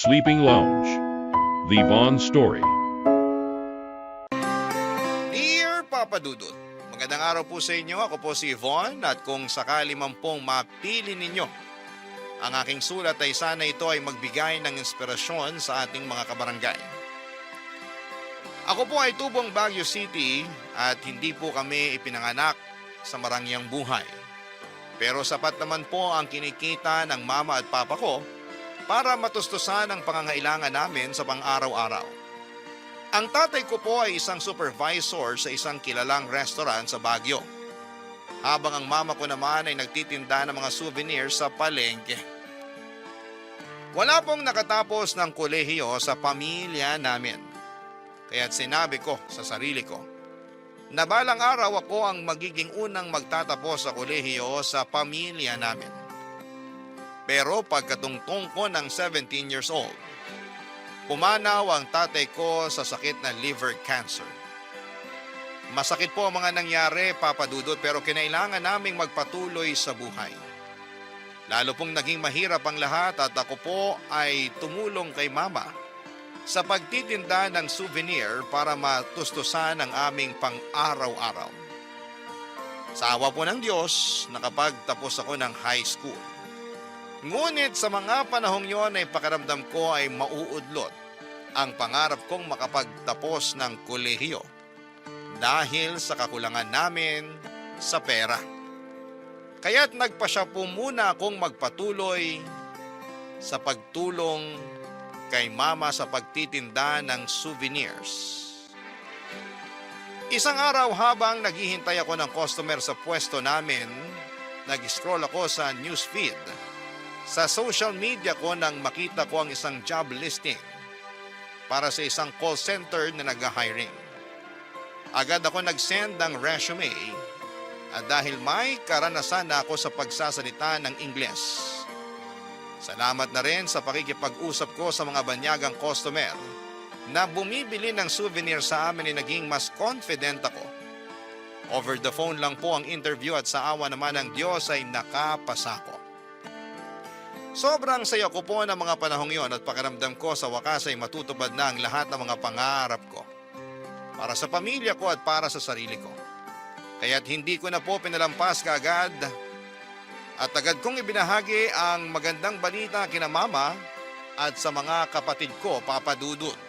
Sleeping Lounge. The Vaughn Story. Dear Papa Dudut, magandang araw po sa inyo. Ako po si Vaughn at kung sakali man pong mapili ninyo, ang aking sulat ay sana ito ay magbigay ng inspirasyon sa ating mga kabarangay. Ako po ay tubong Baguio City at hindi po kami ipinanganak sa marangyang buhay. Pero sapat naman po ang kinikita ng mama at papa ko para matustusan ang pangangailangan namin sa pang-araw-araw. Ang tatay ko po ay isang supervisor sa isang kilalang restaurant sa Baguio. Habang ang mama ko naman ay nagtitinda ng mga souvenirs sa palengke. Wala pong nakatapos ng kolehiyo sa pamilya namin. Kaya't sinabi ko sa sarili ko na balang araw ako ang magiging unang magtatapos sa kolehiyo sa pamilya namin. Pero pagkatungtong ko ng 17 years old, pumanaw ang tatay ko sa sakit na liver cancer. Masakit po ang mga nangyari, Papa Dudut, pero kinailangan naming magpatuloy sa buhay. Lalo pong naging mahirap ang lahat at ako po ay tumulong kay Mama sa pagtitinda ng souvenir para matustusan ang aming pang-araw-araw. Sa awa po ng Diyos, nakapagtapos ako ng high school. Ngunit sa mga panahong yon ay pakiramdam ko ay mauudlot ang pangarap kong makapagtapos ng kolehiyo dahil sa kakulangan namin sa pera. Kaya't nagpasya po muna akong magpatuloy sa pagtulong kay Mama sa pagtitinda ng souvenirs. Isang araw habang naghihintay ako ng customer sa pwesto namin, nag-scroll ako sa newsfeed. Sa social media ko nang makita ko ang isang job listing para sa isang call center na nag-hiring. Agad ako nag-send ng resume at dahil may karanasan na ako sa pagsasalita ng Ingles. Salamat na rin sa pakikipag-usap ko sa mga banyagang customer na bumibili ng souvenir sa amin ay naging mas confident ako. Over the phone lang po ang interview at sa awa naman ng Diyos ay nakapasa ko. Sobrang saya ko po ng mga panahong yon at pakiramdam ko sa wakas ay matutupad na ang lahat ng mga pangarap ko. Para sa pamilya ko at para sa sarili ko. Kaya't hindi ko na po pinalampas kaagad at agad kong ibinahagi ang magandang balita kina Mama at sa mga kapatid ko, Papa Dudut.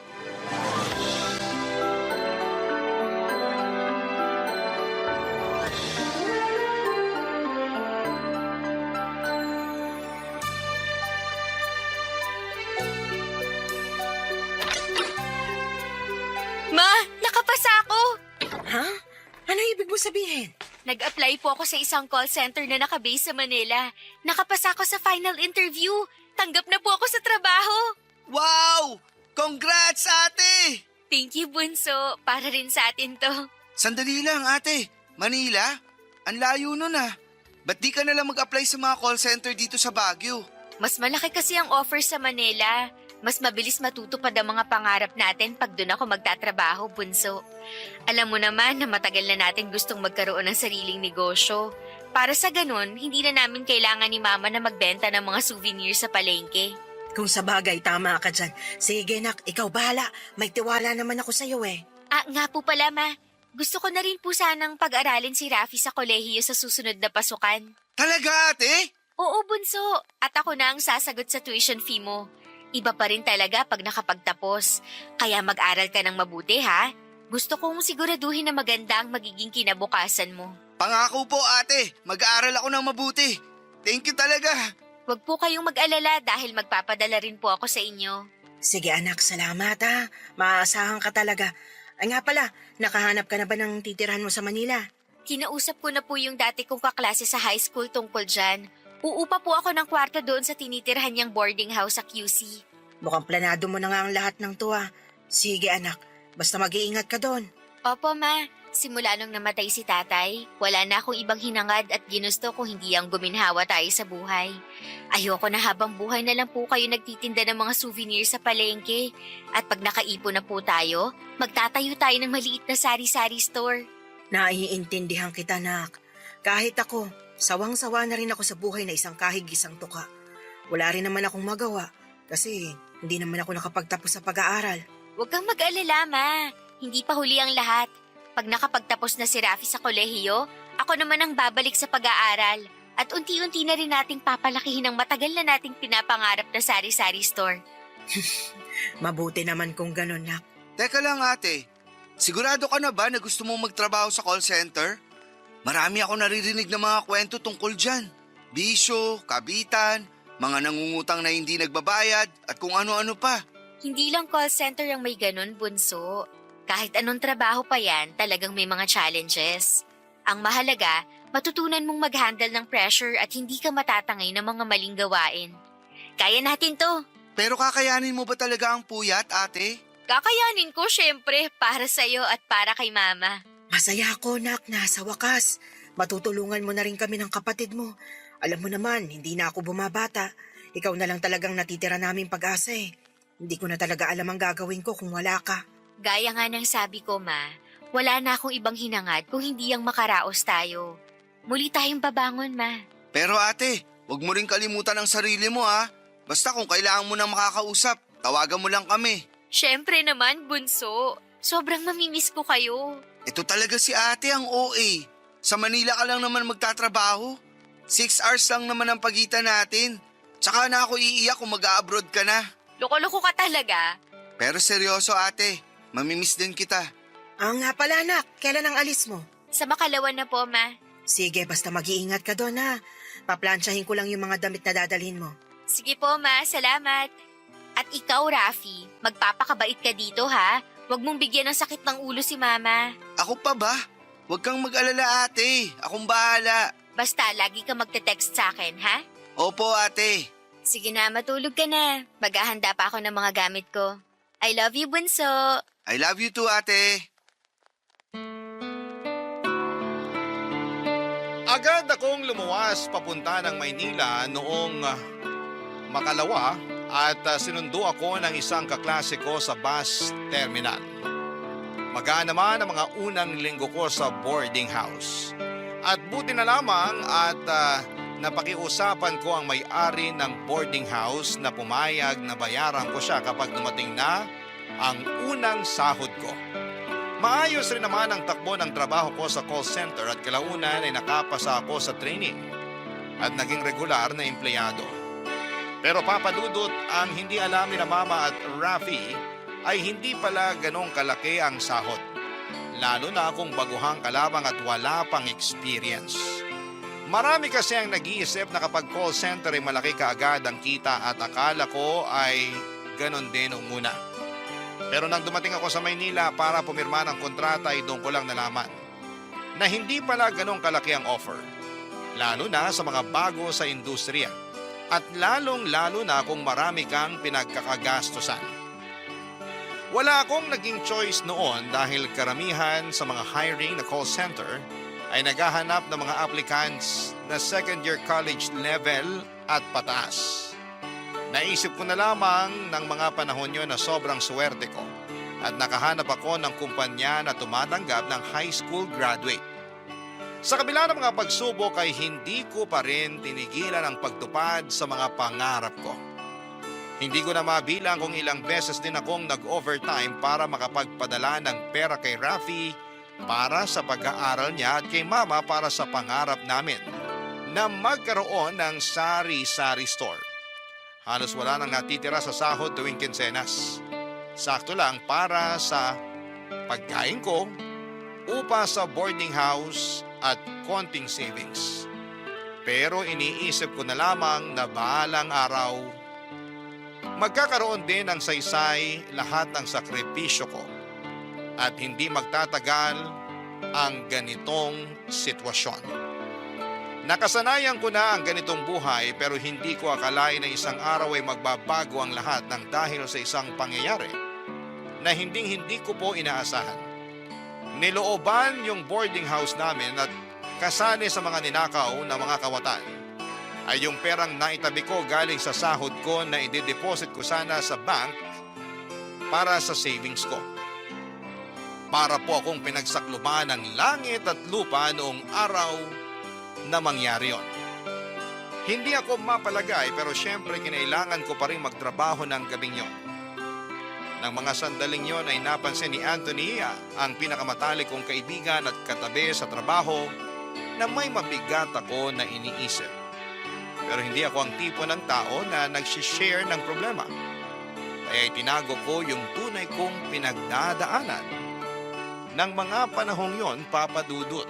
Ma, nakapasa ako! Ha? Ano ibig mo sabihin? Nag-apply po ako sa isang call center na nakabase sa Manila. Nakapasa ako sa final interview. Tanggap na po ako sa trabaho. Wow! Congrats, ate! Thank you, Bunso. Para rin sa atin to. Sandali lang, ate. Manila? Ang layo nun ah. Ba't di ka nalang mag-apply sa mga call center dito sa Baguio? Mas malaki kasi ang offer sa Manila. Mas mabilis matutupad ang mga pangarap natin pag doon ako magtatrabaho, Bunso. Alam mo naman na matagal na natin gustong magkaroon ng sariling negosyo. Para sa ganun, hindi na namin kailangan ni Mama na magbenta ng mga souvenirs sa palengke. Kung sa bagay, tama ka dyan. Sige, nak, ikaw bahala. May tiwala naman ako sa'yo eh. Nga po pala, Ma. Gusto ko na rin po sanang pag-aralin si Rafi sa kolehiyo sa susunod na pasukan. Talaga, ate? Oo, Bunso. At ako na ang sasagot sa tuition fee mo. Iba pa rin talaga pag nakapagtapos. Kaya mag-aral ka ng mabuti, ha? Gusto kong siguraduhin na maganda ang magiging kinabukasan mo. Pangako po, ate. Mag-aaral ako ng mabuti. Thank you talaga. Huwag po kayong mag-alala dahil magpapadala rin po ako sa inyo. Sige anak, salamat ha. Maaasahan ka talaga. Ay nga pala, nakahanap ka na ba ng titirhan mo sa Manila? Kinausap ko na po yung dati kong kaklase sa high school tungkol dyan. Uupa po ako ng kwarto doon sa tinitirhan niyang boarding house sa QC. Mukhang planado mo na nga ang lahat ng to ha. Sige anak, basta mag-iingat ka doon. Opo, Ma. Simula nung namatay si tatay, wala na akong ibang hinangad at ginusto kung hindi ang guminhawa tayo sa buhay. Ayoko na habang buhay na lang po kayo nagtitinda ng mga souvenir sa palengke. At pag nakaipon na po tayo, magtatayo tayo ng maliit na sari-sari store. Naiintindihan kita, nak. Kahit ako, sawang-sawa na rin ako sa buhay na isang kahig isang tuka. Wala rin naman akong magawa. Kasi hindi naman ako nakapagtapos sa pag-aaral. Huwag kang mag-alala, Ma. Hindi pa huli ang lahat. Pag nakapagtapos na si Rafi sa kolehiyo, ako naman ang babalik sa pag-aaral. At unti-unti na rin nating papalakihin ang matagal na nating pinapangarap na sari-sari store. Mabuti naman kung ganun, Nak. Teka lang ate, sigurado ka na ba na gusto mong magtrabaho sa call center? Marami ako naririnig na mga kwento tungkol dyan. Bisyo, kabitan, mga nangungutang na hindi nagbabayad at kung ano-ano pa. Hindi lang call center ang may ganun, Bunso. Kahit anong trabaho pa yan, talagang may mga challenges. Ang mahalaga, matutunan mong mag-handle ng pressure at hindi ka matatangay ng mga maling gawain. Kaya natin to. Pero kakayanin mo ba talaga ang puyat, ate? Kakayanin ko syempre para sa'yo at para kay Mama. Masaya ako, Nak, na sa wakas. Matutulungan mo na rin kami ng kapatid mo. Alam mo naman, hindi na ako bumabata. Ikaw na lang talagang natitira naming pag-asa eh. Hindi ko na talaga alam ang gagawin ko kung wala ka. Gaya nga ng sabi ko, Ma, wala na akong ibang hinangad kung hindi ang makaraos tayo. Muli tayong babangon, Ma. Pero ate, huwag mo rin kalimutan ang sarili mo ha. Basta kung kailangan mo nang makakausap, tawagan mo lang kami. Syempre naman, Bunso. Sobrang mamimiss ko kayo. Ito talaga si ate ang OA. Sa Manila ka lang naman magtatrabaho. 6 hours lang naman ang pagitan natin. Tsaka na ako iiyak kung mag-a-abroad ka na. Loko-loko ka talaga. Pero seryoso ate, mamimiss din kita. Nga pala, Nak, kailan ang alis mo? Sa Makalawan na po, Ma. Sige, basta mag-iingat ka doon ha. Paplansyahin ko lang yung mga damit na dadalhin mo. Sige po, Ma. Salamat. At ikaw, Rafi, magpapakabait ka dito, ha? Huwag mong bigyan ng sakit ng ulo si Mama. Ako pa ba? Huwag kang mag-alala ate, akong bahala. Basta, lagi ka magte-text sa akin, ha? Opo ate. Sige na, matulog ka na. Maghahanda pa ako ng mga gamit ko. I love you, Bunso. I love you too ate. Agad akong lumuwas papunta ng Maynila noong Makalawa at sinundo ako ng isang kaklase ko sa bus terminal. Magaan naman ang mga unang linggo ko sa boarding house. At buti na lamang at napakiusapan ko ang may-ari ng boarding house na pumayag na bayaran ko siya kapag dumating na ang unang sahod ko. Maayos rin naman ang takbo ng trabaho ko sa call center at kalaunan ay nakapasa ako sa training at naging regular na empleyado. Pero Papa Dudut, ang hindi alam ni na Mama at Rafi ay hindi pala ganong kalaki ang sahod. Lalo na kung baguhang kalabang at wala pang experience. Marami kasi ang nag-iisip na kapag call center ay malaki kaagad ang kita at akala ko ay ganon din nung una. Pero nang dumating ako sa Maynila para pumirma ng kontrata ay doon ko lang nalaman na hindi pala ganong kalaki ang offer. Lalo na sa mga bago sa industriya at lalong-lalo na kung marami kang pinagkakagastusan. Wala akong naging choice noon dahil karamihan sa mga hiring na call center ay naghahanap ng mga applicants na second year college level at pataas. Naisip ko na lamang ng mga panahon yun na sobrang swerte ko at nakahanap ako ng kumpanya na tumatanggap ng high school graduate. Sa kabila ng mga pagsubok ay hindi ko pa rin tinigilan ang pagtupad sa mga pangarap ko. Hindi ko na mabilang kung ilang beses din akong nag-overtime para makapagpadala ng pera kay Rafi para sa pag-aaral niya at kay Mama para sa pangarap namin na magkaroon ng sari-sari store. Halos wala nang natitira sa sahod tuwing kinsenas. Sakto lang para sa pagkain ko, upa sa boarding house at konting savings. Pero iniisip ko na lamang na bahalang araw, magkakaroon din ng saysay lahat ng sakripisyo ko at hindi magtatagal ang ganitong sitwasyon. Nakasanayan ko na ang ganitong buhay pero hindi ko akalain na isang araw ay magbabago ang lahat ng dahil sa isang pangyayari na hindi ko po inaasahan. Nilooban yung boarding house namin at kasali sa mga ninakaw na mga kawatan ay yung perang naitabi ko galing sa sahod ko na i-deposit ko sana sa bank para sa savings ko. Para po akong pinagsakluban ng langit at lupa noong araw na mangyari yon. Hindi ako mapalagay pero syempre kinailangan ko pa rin magtrabaho ng gabing yon. Nang mga sandaling yon ay napansin ni Anthony, ang pinakamatalik kong kaibigan at katabi sa trabaho, na may mabigat ako na iniisip. Pero hindi ako ang tipo ng tao na nagsishare ng problema. Kaya itinago ko yung tunay kong pinagdadaanan. Nang mga panahong yon, Papa Dudut.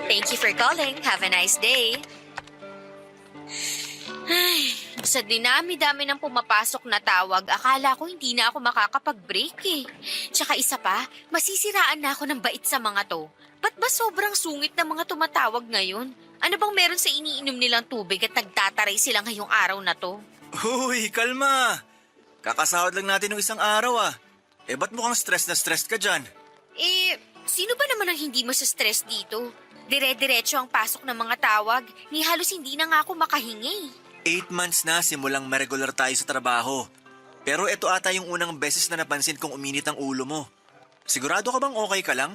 Thank you for calling. Have a nice day. Ay, sa dinami-dami ng pumapasok na tawag, akala ko hindi na ako makakapag-break eh. Tsaka isa pa, masisiraan na ako ng bait sa mga to. Ba't ba sobrang sungit ng mga tumatawag ngayon? Ano bang meron sa iniinom nilang tubig at nagtataray sila ngayong araw na to? Uy, kalma! Kakasahod lang natin ng isang araw ah. Eh ba't mukhang stress na stress ka dyan? Eh, sino ba naman ang hindi stress dito? Dire-diretso ang pasok ng mga tawag, ni halos hindi na nga ako makahingi. 8 months na simulang ma-regular tayo sa trabaho. Pero ito ata yung unang beses na napansin kong uminit ang ulo mo. Sigurado ka bang okay ka lang?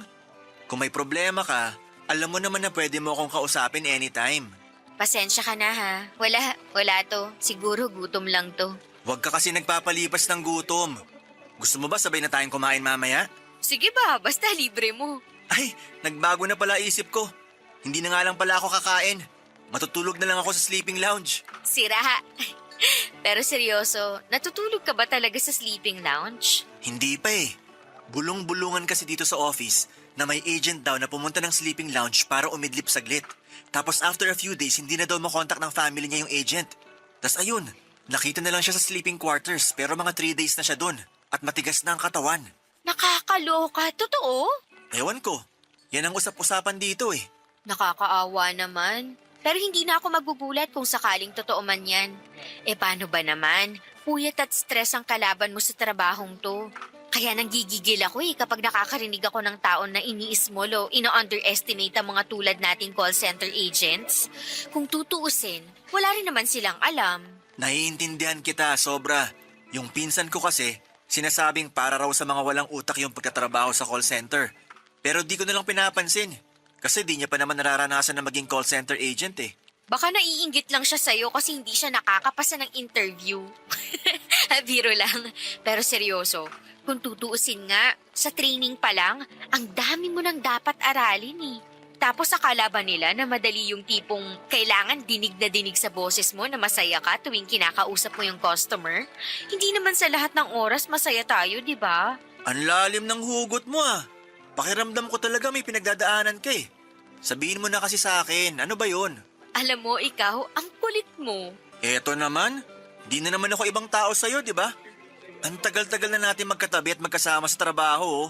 Kung may problema ka, alam mo naman na pwede mo akong kausapin anytime. Pasensya ka na ha. Wala to. Siguro gutom lang to. Huwag ka kasi nagpapalipas ng gutom. Gusto mo ba sabay na tayong kumain mamaya? Sige ba, basta libre mo. Ay, nagbago na pala isip ko. Hindi na nga lang pala ako kakain. Matutulog na lang ako sa sleeping lounge. Sira. Pero seryoso, natutulog ka ba talaga sa sleeping lounge? Hindi pa eh. Bulong-bulungan kasi dito sa office na may agent daw na pumunta ng sleeping lounge para umidlip saglit. Tapos after a few days, hindi na daw makontak ng family niya yung agent. Tas ayun, nakita na lang siya sa sleeping quarters pero mga 3 days na siya dun at matigas na ang katawan. Nakakaloka, totoo? Ewan ko, yan ang usap-usapan dito eh. Nakakaawa naman. Pero hindi na ako magugulat kung sakaling totoo man yan. Eh paano ba naman? Puyat at stress ang kalaban mo sa trabahong to. Kaya nanggigigil ako kapag nakakarinig ako ng taon na iniismol o ino-underestimate ang mga tulad nating call center agents. Kung tutuusin, wala rin naman silang alam. Naiintindihan kita, sobra. Yung pinsan ko kasi, sinasabing para raw sa mga walang utak yung pagtatrabaho sa call center. Pero di ko nalang pinapansin. Kasi di niya pa naman nararanasan na maging call center agent eh. Baka naiinggit lang siya sa'yo kasi hindi siya nakakapasa ng interview. Biro lang. Pero seryoso, kung tutuusin nga, sa training pa lang, ang dami mo nang dapat aralin eh. Tapos akala ba nila na madali yung tipong kailangan dinig na dinig sa boses mo na masaya ka tuwing kinakausap mo yung customer? Hindi naman sa lahat ng oras masaya tayo, di ba? Ang lalim ng hugot mo ah. Pakiramdam ko talaga may pinagdadaanan ka eh. Sabihin mo na kasi sa akin, ano ba yun? Alam mo, ikaw, ang kulit mo. Eto naman, di na naman ako ibang tao sa'yo, di ba? Ang tagal-tagal na natin magkatabi at magkasama sa trabaho, oh.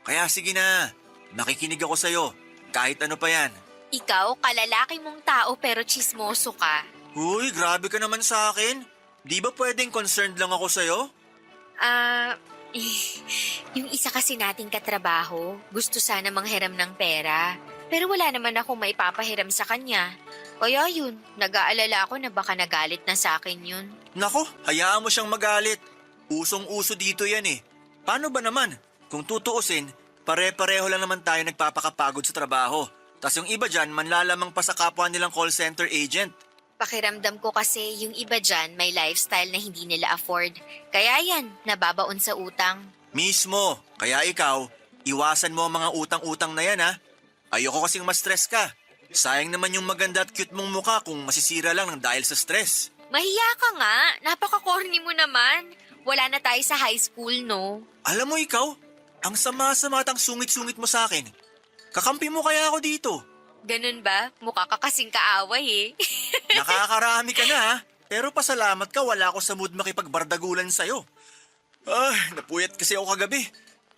Kaya sige na, makikinig ako sa'yo, kahit ano pa yan. Ikaw, kalalaki mong tao pero chismoso ka. Uy, grabe ka naman sa akin. Di ba pwedeng concerned lang ako sa'yo? Yung isa kasi nating katrabaho, gusto sana manghiram ng pera. Pero wala naman akong maipapahiram sa kanya. Kaya yun, nag-aalala ako na baka nagalit na sa akin yun. Nako, hayaan mo siyang magalit. Usong-uso dito yan eh. Paano ba naman? Kung tutuusin, pare-pareho lang naman tayo nagpapakapagod sa trabaho. Tas yung iba dyan, manlalamang pa sa kapwa nilang call center agent. Pakiramdam ko kasi yung iba dyan may lifestyle na hindi nila afford. Kaya yan, nababaon sa utang. Mismo, kaya ikaw, iwasan mo ang mga utang-utang na yan ha. Ayoko kasing ma-stress ka. Sayang naman yung maganda at cute mong mukha kung masisira lang ng dahil sa stress. Mahiya ka nga, napaka-corny mo naman. Wala na tayo sa high school, no? Alam mo ikaw, ang sama-sama at ang sungit-sungit mo sa akin. Kakampi mo kaya ako dito. Ganun ba? Mukha ka kasing kaaway eh. Nakakarami ka na ha. Pero pasalamat ka, wala ako sa mood makipagbardagulan sa'yo. Napuyat kasi ako kagabi.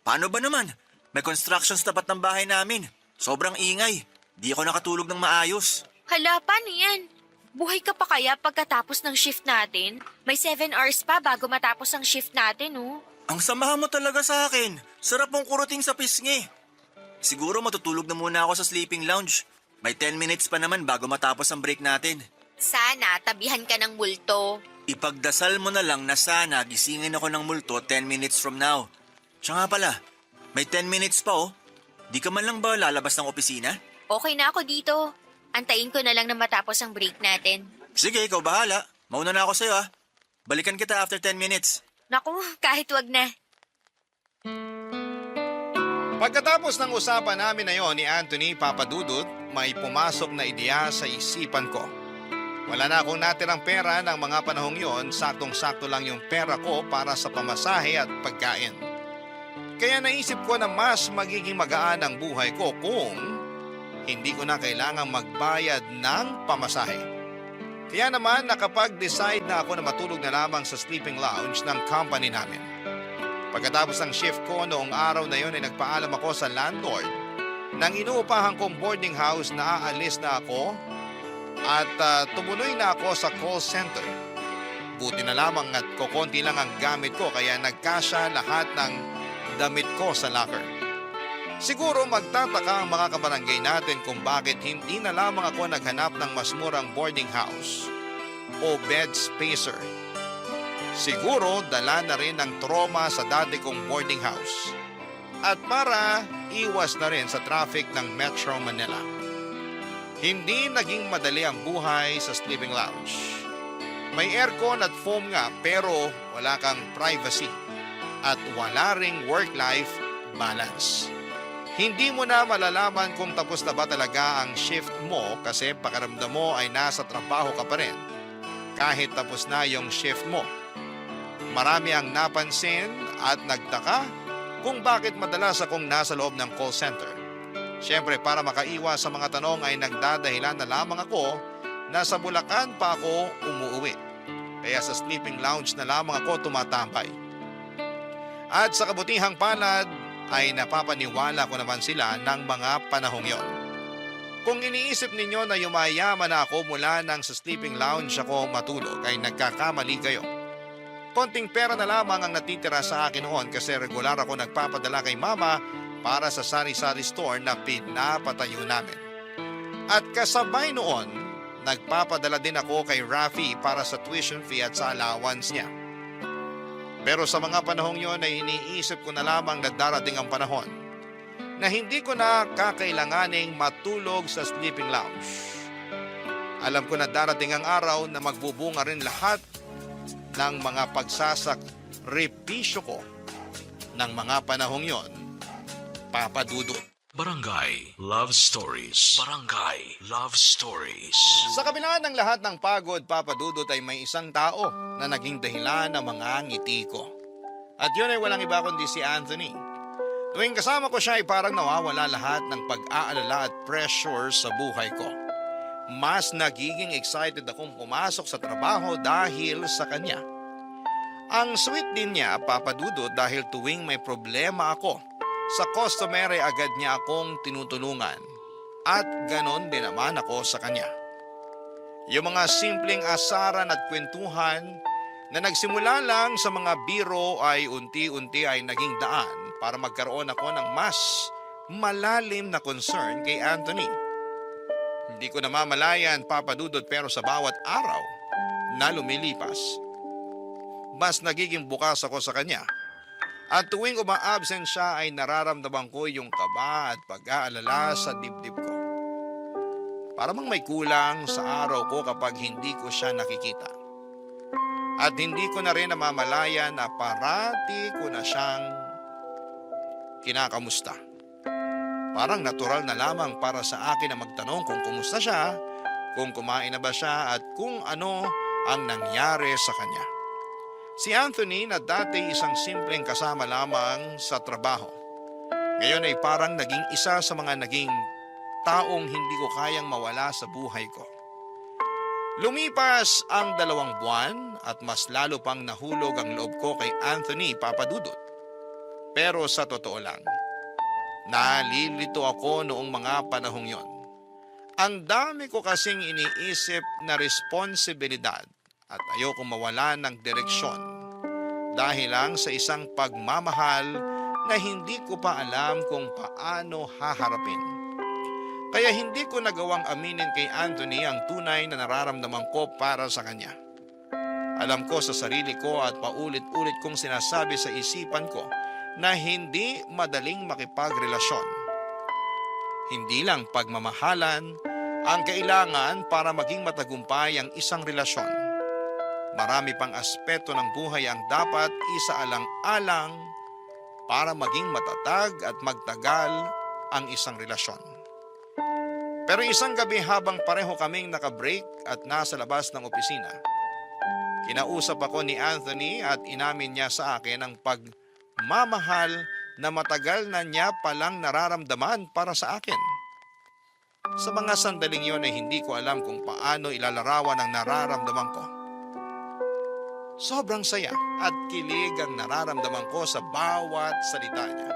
Paano ba naman? May construction sa tapat ng bahay namin. Sobrang ingay. Di ako nakatulog ng maayos. Hala, paano yan? Buhay ka pa kaya pagkatapos ng shift natin? May 7 hours pa bago matapos ang shift natin, oh. Ang samahan mo talaga sa akin. Sarap mong kuruting sa pisngi. Siguro matutulog na muna ako sa sleeping lounge. May 10 minutes pa naman bago matapos ang break natin. Sana tabihan ka ng multo. Ipagdasal mo na lang na sana gisingin ako ng multo 10 minutes from now. Siya nga pala, may 10 minutes pa oh. Di ka man lang ba lalabas ng opisina? Okay na ako dito. Antayin ko na lang na matapos ang break natin. Sige, ikaw bahala. Mauna na ako sa'yo ah. Balikan kita after 10 minutes. Naku, kahit wag na. Pagkatapos ng usapan namin na yon ni Anthony Papadudut, may pumasok na ideya sa isipan ko. Wala na akong natirang pera ng mga panahong yon, saktong-sakto lang yung pera ko para sa pamasahe at pagkain. Kaya naisip ko na mas magiging magaan ang buhay ko kung hindi ko na kailangang magbayad ng pamasahe. Kaya naman nakapag-decide na ako na matulog na lamang sa sleeping lounge ng company namin. Pagkatapos ng shift ko noong araw na yon ay nagpaalam ako sa landlord nang inuupahan kong boarding house na aalis na ako at tumuloy na ako sa call center. Buti na lamang at kokonti lang ang gamit ko kaya nagkasya lahat ng damit ko sa locker. Siguro magtataka ang mga kabarangay natin kung bakit hindi na lamang ako naghanap ng mas murang boarding house o bed spacer. Siguro dala na rin ng trauma sa dati kong boarding house. At para iwas na rin sa traffic ng Metro Manila. Hindi naging madali ang buhay sa sleeping lounge. May aircon at foam nga pero wala kang privacy at wala ring work-life balance. Hindi mo na malalaman kung tapos na ba talaga ang shift mo kasi pakiramdam mo ay nasa trabaho ka pa rin kahit tapos na yung shift mo. Marami ang napansin at nagtaka kung bakit madalas akong nasa loob ng call center. Siyempre para makaiwas sa mga tanong ay nagdadahilan na lamang ako na sa Bulacan pa ako umuwi. Kaya sa sleeping lounge na lamang ako tumatambay. At sa kabutihang palad ay napapaniwala ko naman sila ng mga panahong yon. Kung iniisip ninyo na yumayaman na ako mula nang sa sleeping lounge ako matulog ay nagkakamali kayo. Konting pera na lamang ang natitira sa akin noon kasi regular ako nagpapadala kay mama para sa sari-sari store na pinapatayo namin. At kasabay noon, nagpapadala din ako kay Rafi para sa tuition fee at sa allowance niya. Pero sa mga panahong yon ay iniisip ko na lamang na darating ang panahon na hindi ko na kakailanganing matulog sa sleeping lounge. Alam ko na darating ang araw na magbubunga rin lahat ng mga pagsasakripisyo ko ng mga panahong yon, Papa Dudut. Barangay Love Stories. Barangay Love Stories. Sa kabila ng lahat ng pagod, Papa Dudut, ay may isang tao na naging dahilan ng mga ngiti ko. At yun ay walang iba kundi si Anthony. Tuwing kasama ko siya ay parang nawawala lahat ng pag-aalala at pressure sa buhay ko. Mas nagiging excited akong pumasok sa trabaho dahil sa kanya. Ang sweet din niya, Papa Dudut, dahil tuwing may problema ako sa customer ay agad niya akong tinutulungan at ganon din naman ako sa kanya. Yung mga simpleng asaran at kwentuhan na nagsimula lang sa mga biro ay unti-unti ay naging daan para magkaroon ako ng mas malalim na concern kay Anthony. Hindi ko namamalayan, Papa Dudut, pero sa bawat araw na lumilipas, mas nagiging bukas ako sa kanya. At tuwing uma-absent siya ay nararamdaman ko yung kaba at pag-aalala sa dibdib ko. Parang may kulang sa araw ko kapag hindi ko siya nakikita. At hindi ko na rin namamalayan na parati ko na siyang kinakamusta. Parang natural na lamang para sa akin na magtanong kung kumusta siya, kung kumain na ba siya at kung ano ang nangyari sa kanya. Si Anthony na dati isang simpleng kasama lamang sa trabaho, ngayon ay parang naging isa sa mga naging taong hindi ko kayang mawala sa buhay ko. Lumipas ang 2 buwan at mas lalo pang nahulog ang loob ko kay Anthony, Papa Dudut. Pero sa totoo lang, nalilito ako noong mga panahong yon. Ang dami ko kasing iniisip na responsibilidad at ayoko mawala ng direksyon dahil lang sa isang pagmamahal na hindi ko pa alam kung paano haharapin. Kaya hindi ko nagawang aminin kay Anthony ang tunay na nararamdaman ko para sa kanya. Alam ko sa sarili ko at paulit-ulit kong sinasabi sa isipan ko na hindi madaling makipagrelasyon. Hindi lang pagmamahalan ang kailangan para maging matagumpay ang isang relasyon. Marami pang aspeto ng buhay ang dapat isaalang-alang para maging matatag at magtagal ang isang relasyon. Pero isang gabi habang pareho kaming naka-break at nasa labas ng opisina, kinausap ako ni Anthony at inamin niya sa akin ang pagmamahal na matagal na niya palang nararamdaman para sa akin. Sa mga sandaling yon ay hindi ko alam kung paano ilalarawan ang nararamdaman ko. Sobrang saya at kilig ang nararamdaman ko sa bawat salita niya.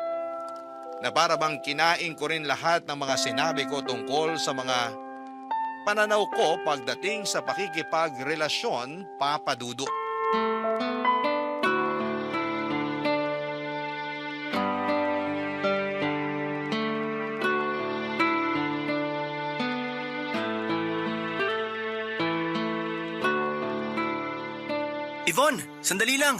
Na para bang kinain ko rin lahat ng mga sinabi ko tungkol sa mga pananaw ko pagdating sa pakikipagrelasyon, Papa Dudut. Yvonne, sandali lang.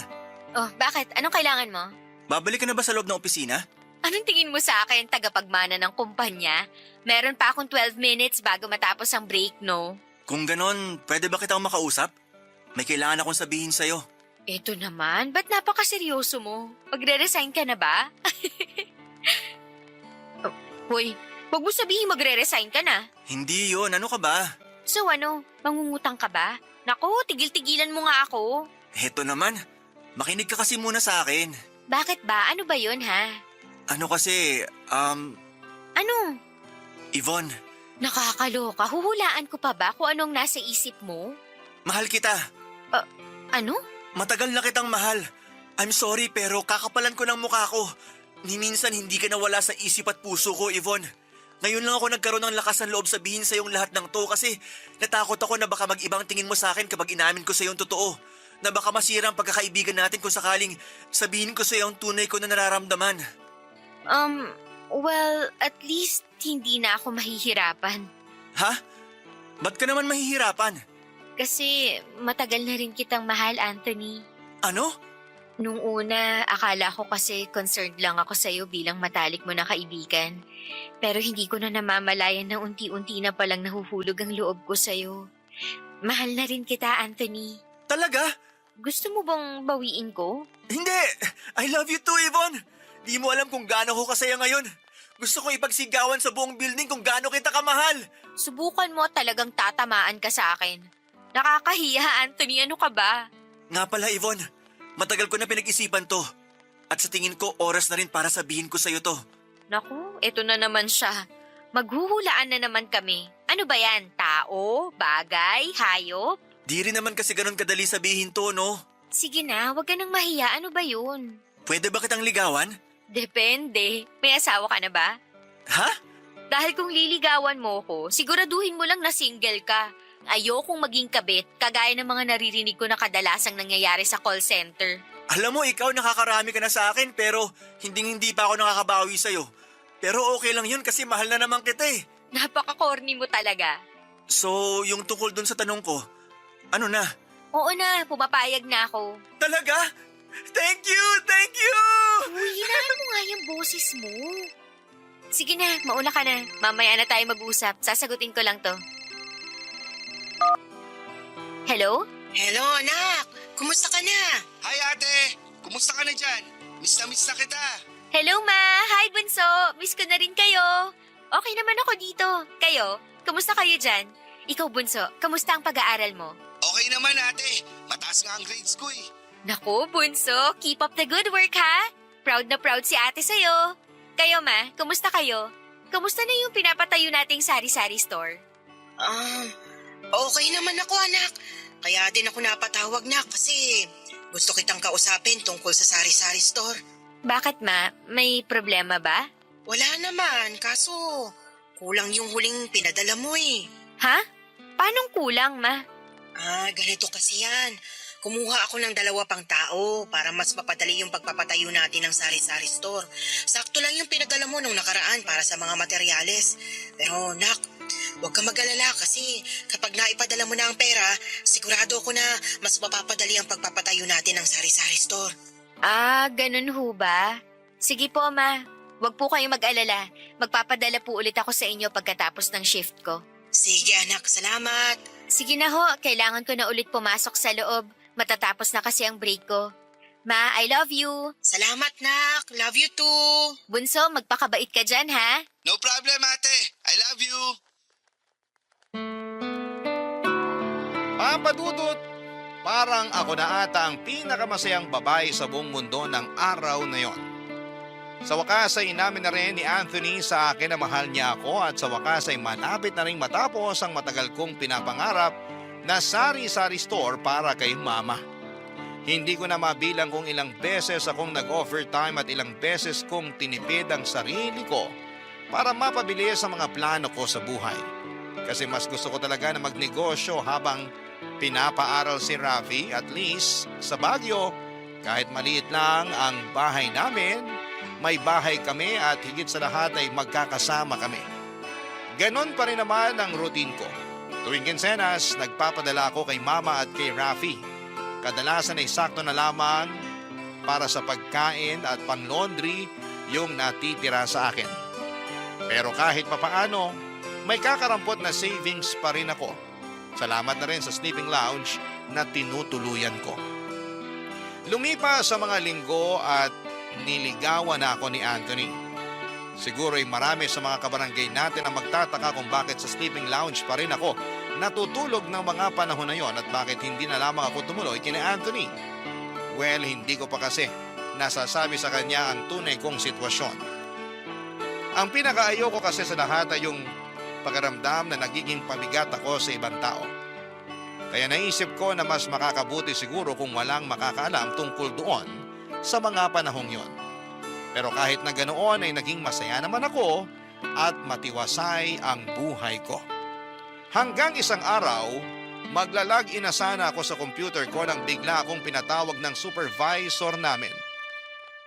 Oh, bakit? Anong kailangan mo? Babalik ka na ba sa loob ng opisina? Anong tingin mo sa akin, tagapagmana ng kumpanya? Meron pa akong 12 minutes bago matapos ang break, no? Kung ganon, pwede ba kitang makausap? May kailangan akong sabihin sa'yo. Eto naman, ba't napakaseryoso mo? Magre-resign ka na ba? Oh, hoy, wag mo sabihin magre-resign ka na. Hindi yun, ano ka ba? So ano, mangungutang ka ba? Naku, tigil-tigilan mo nga ako. Heto naman, makinig ka kasi muna sa akin. Bakit ba? Ano ba yun, ha? Ano kasi, Ano? Yvonne, Nakakaloka. Huhulaan ko pa ba kung anong nasa isip mo? mahal kita. Ano? Matagal na kitang mahal. I'm sorry pero kakapalan ko ng mukha ko. Ni minsan hindi ka nawala sa isip at puso ko, Yvonne. Ngayon lang ako nagkaroon ng lakas ng loob sabihin sa yung lahat ng to kasi natakot ako na baka mag-ibang tingin mo sa akin kapag inamin ko sa yung totoo. Na baka masira ang pagkakaibigan natin kung sakaling sabihin ko sa iyo ang tunay ko na nararamdaman. Well, at least hindi na ako mahihirapan. Ha? Ba't ka naman mahihirapan? Kasi matagal na rin kitang mahal, Anthony. Ano? Nung una, akala ko kasi concerned lang ako sa'yo bilang matalik mo na kaibigan. Pero hindi ko na namamalayan na unti-unti na palang nahuhulog ang loob ko sa'yo. Mahal na rin kita, Anthony. Talaga? Gusto mo bang bawiin ko? Hindi! I love you too, Yvonne! Di mo alam kung gaano ko kasaya ngayon. Gusto ko ipagsigawan sa buong building kung gaano kita kamahal. Subukan mo at talagang tatamaan ka sa akin. Nakakahiya, Anthony. Ano ka ba? Nga pala, Yvonne, matagal ko na pinag-isipan to. At sa tingin ko, oras na rin para sabihin ko sa'yo to. Naku, eto na naman siya. Maghuhulaan na naman kami. Ano ba yan? Tao? Bagay? Hayop? Di rin naman kasi ganun kadali sabihin to, no? Sige na, wag ka nang mahiya. Ano ba yun? Pwede ba kitang ligawan? Depende. May asawa ka na ba? Ha? Dahil kung liligawan mo ko, siguraduhin mo lang na single ka. Ayokong maging kabit, kagaya ng mga naririnig ko na kadalasang nangyayari sa call center. Alam mo, ikaw nakakarami ka na sa akin pero hindi pa ako nakakabawi sa'yo. Pero okay lang yun kasi mahal na naman kita eh. Napaka-corny mo talaga. So, yung tungkol dun sa tanong ko, ano na? Oo na, pumapayag na ako. Talaga? Thank you! Thank you! Uy, hinaan mo nga yung boses mo. Sige na, mauna ka na. Mamaya na tayo mag-usap. Sasagutin ko lang to. Hello? Hello, anak. Kumusta ka na? Hi ate! Kumusta ka na dyan? Miss na kita. Hello, Ma! Hi, Bunso! Miss ko na rin kayo. Okay naman ako dito. Kayo? Kamusta kayo dyan? Ikaw, Bunso, kamusta ang pag-aaral mo? Okay naman ate. Mataas nga ang grades ko eh. Naku, Bunso, keep up the good work, ha? Proud na proud si ate sa'yo. Kayo, Ma, kamusta kayo? Kamusta na yung pinapatayo nating sari-sari store? Okay naman ako, anak. Kaya din ako napatawag na kasi gusto kitang kausapin tungkol sa sari-sari store. Bakit, Ma? May problema ba? Wala naman, kaso kulang yung huling pinadala mo eh. Ha? Paanong kulang, Ma? Ganito kasi yan. Kumuha ako ng 2 pang tao para mas mapadali yung pagpapatayo natin ng sari-sari store. Sakto lang yung pinadala mo nung nakaraan para sa mga materyales. Pero nak, huwag ka mag-alala kasi kapag naipadala mo na ang pera, sigurado ako na mas mapapadali ang pagpapatayo natin ng sari-sari store. Ah, ganun ho ba? Sige po, Ma. Huwag po kayong mag-alala. Magpapadala po ulit ako sa inyo pagkatapos ng shift ko. Sige anak, salamat. Sige na ho, kailangan ko na ulit pumasok sa loob. Matatapos na kasi ang break ko. Ma, I love you. Salamat nak, love you too. Bunso, magpakabait ka dyan, ha? No problem, ate. I love you. Papa Dudut, parang ako na ata ang pinakamasayang babae sa buong mundo ng araw na yon. Sa wakas ay inamin na rin ni Anthony sa akin na mahal niya ako at sa wakas ay malapit na rin matapos ang matagal kong pinapangarap na sari-sari store para kay mama. Hindi ko na mabilang kung ilang beses akong nag-overtime at ilang beses kong tinipid ang sarili ko para mapabilis ang mga plano ko sa buhay. Kasi mas gusto ko talaga na magnegosyo habang pinapaaral si Ravi. At least sa Baguio, kahit maliit lang ang bahay namin, may bahay kami at higit sa lahat ay magkakasama kami. Ganon pa rin naman ang routine ko. Tuwing kinsenas, nagpapadala ako kay mama at kay Rafi. Kadalasan ay sakto na lamang para sa pagkain at pang-laundry yung natitira sa akin. Pero kahit papaano, may kakarampot na savings pa rin ako. Salamat na rin sa sleeping lounge na tinutuluyan ko. Lumipas sa mga linggo at niligawan na ako ni Anthony. Siguro ay marami sa mga kabarangay natin ang magtataka kung bakit sa sleeping lounge pa rin ako natutulog ng mga panahon na yon at bakit hindi na lamang ako tumuloy kina Anthony. Well, hindi ko pa kasi nasasabi sa kanya ang tunay kong sitwasyon. Ang pinakaayoko kasi sa lahat ay yung pagaramdam na nagiging pabigat ako sa ibang tao. Kaya naisip ko na mas makakabuti siguro kung walang makakaalam tungkol doon sa mga panahong yon. Pero kahit na ganoon ay naging masaya naman ako at matiwasay ang buhay ko. Hanggang isang araw, maglalag-in na sana ako sa computer ko nang bigla akong pinatawag ng supervisor namin.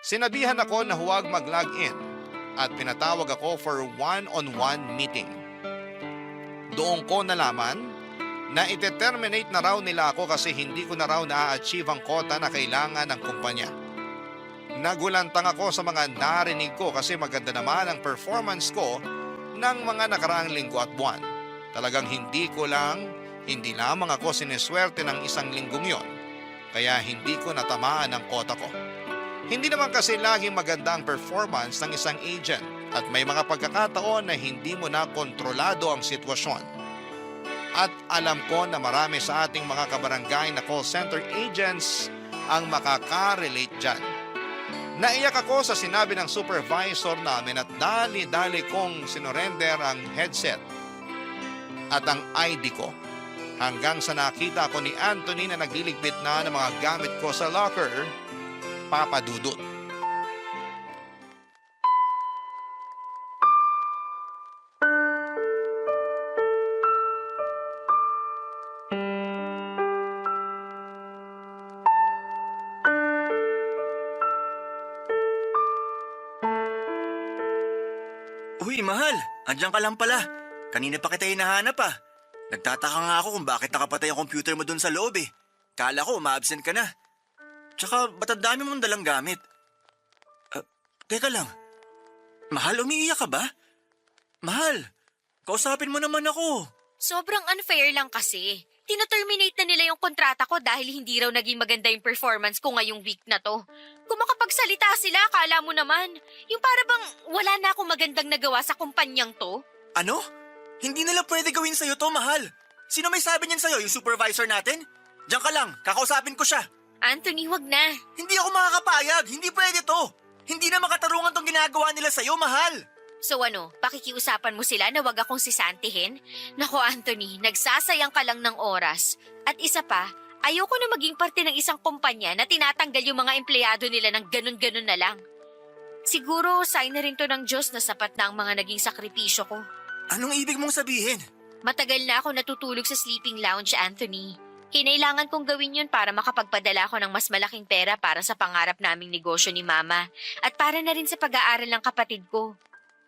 Sinabihan ako na huwag mag-log-in at pinatawag ako for one-on-one meeting. Doon ko nalaman na ite-terminate na raw nila ako kasi hindi ko na raw na-achieve ang quota na kailangan ng kumpanya. Nagulantang ako sa mga narinig ko kasi maganda naman ang performance ko ng mga nakaraang linggo at buwan. Talagang hindi lamang ako sineswerte ng isang linggong yon, kaya hindi ko natamaan ang quota ko. Hindi naman kasi laging maganda ang performance ng isang agent at may mga pagkakataon na hindi mo na kontrolado ang sitwasyon. At alam ko na marami sa ating mga kabarangay na call center agents ang makaka-relate dyan. Naiyak ako sa sinabi ng supervisor namin at dali-dali kong sinorender ang headset at ang ID ko hanggang sa nakita ko ni Anthony na nagliligpit na ng mga gamit ko sa locker, Papa Dudut. Uy, mahal. Andiyan ka lang pala. Kanina pa kita hinahanap ah. Nagtataka nga ako kung bakit nakapatay ang computer mo dun sa loob eh. Kala ko ma-absent ka na. Tsaka ba't ang dami mong dalang gamit? Teka lang. Mahal, umiiyak ka ba? Mahal, kausapin mo naman ako. Sobrang unfair lang kasi. Tino-terminate na nila yung kontrata ko dahil hindi raw naging maganda yung performance ko ngayong week na to. Kung makapagsalita sila, akala mo naman. Yung para bang wala na akong magandang nagawa sa kumpanyang to. Ano? Hindi nila pwede gawin sa'yo to, mahal. Sino may sabi niyan sa'yo? Yung supervisor natin? Diyan ka lang, kakausapin ko siya. Anthony, wag na. Hindi ako makakapayag. Hindi pwede to. Hindi na makatarungan tong ginagawa nila sa'yo, mahal. So ano, pakikiusapan mo sila na wag akong sisantihin? Nako Anthony, nagsasayang ka lang ng oras. At isa pa, ayoko na maging parte ng isang kumpanya na tinatanggal yung mga empleyado nila ng ganun-ganun na lang. Siguro, sign na rin to ng Diyos na sapat na ang mga naging sakripisyo ko. Anong ibig mong sabihin? Matagal na ako natutulog sa sleeping lounge, Anthony. Kinailangan kong gawin yun para makapagpadala ko ng mas malaking pera para sa pangarap naming negosyo ni Mama at para na rin sa pag-aaral ng kapatid ko.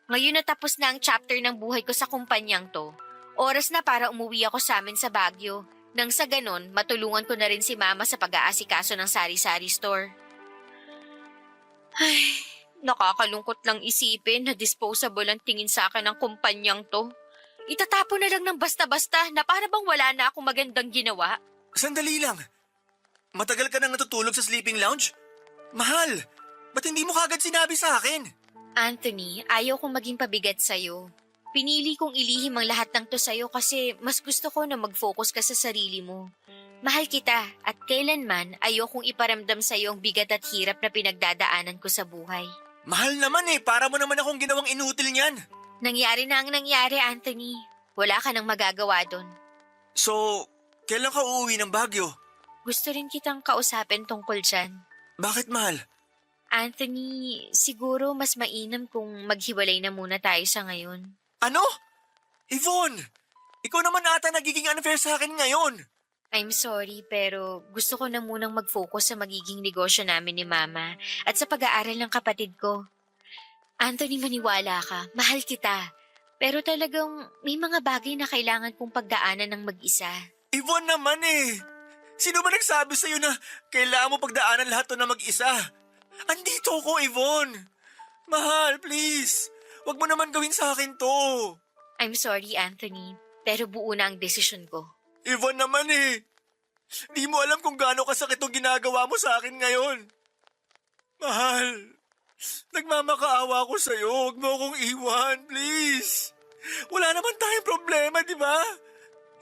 Ngayon natapos na ang chapter ng buhay ko sa kumpanyang to. Oras na para umuwi ako sa amin sa Baguio. Nang sa ganon, matulungan ko na rin si Mama sa pag-aasikaso ng sari-sari store. Ay, nakakalungkot lang isipin na disposable ang tingin sa akin ng kumpanyang to. Itatapon na lang ng basta-basta na para bang wala na akong magandang ginawa. Sandali lang. Matagal ka nang natutulog sa sleeping lounge? Mahal, ba't hindi mo kagad sinabi sa akin? Anthony, ayaw kong maging pabigat sa'yo. Pinili kong ilihim ang lahat ng to sa'yo kasi mas gusto ko na mag-focus ka sa sarili mo. Mahal kita at kailanman ayaw kong iparamdam sa'yo ang bigat at hirap na pinagdadaanan ko sa buhay. Mahal naman para mo naman akong ginawang inutil niyan. Nangyari na ang nangyari, Anthony. Wala ka nang magagawa doon. So, kailan ka uuwi ng Baguio? Gusto rin kitang kausapin tungkol dyan. Bakit, mahal? Anthony, siguro mas mainam kung maghiwalay na muna tayo sa ngayon. Ano? Yvonne, ikaw naman ata nagiging unfair sa akin ngayon. I'm sorry pero gusto ko na munang mag-focus sa magiging negosyo namin ni Mama at sa pag-aaral ng kapatid ko. Anthony, maniwala ka. Mahal kita. Pero talagang may mga bagay na kailangan kong pagdaanan ng mag-isa. Yvonne naman Sino ba nagsabi sa'yo na kailangan mo pagdaanan lahat to na mag-isa? Andito ako, Yvonne. Mahal, please. Huwag mo naman gawin sa akin to. I'm sorry, Anthony. Pero buo na ang desisyon ko. Yvonne naman Di mo alam kung gaano kasakit ang ginagawa mo sa akin ngayon. Mahal. Nagmamakaawa ako sa'yo. Huwag mo akong iwan, please. Wala naman tayong problema, di ba?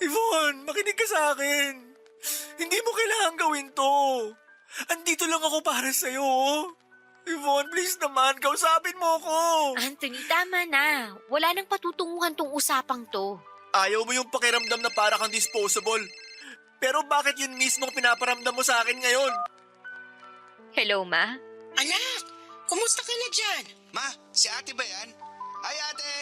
Yvonne, makinig ka sa akin. Hindi mo kailangan gawin to. Andito lang ako para sa'yo. Yvonne, please naman, kausapin mo ko. Anthony, tama na. Wala nang patutunguhan tong usapang to. Ayaw mo yung pakiramdam na para kang disposable. Pero bakit yun mismo pinaparamdam mo sa akin ngayon? Hello, Ma? Anak, kumusta ka na dyan? Ma, si ate ba yan? Ay, ate!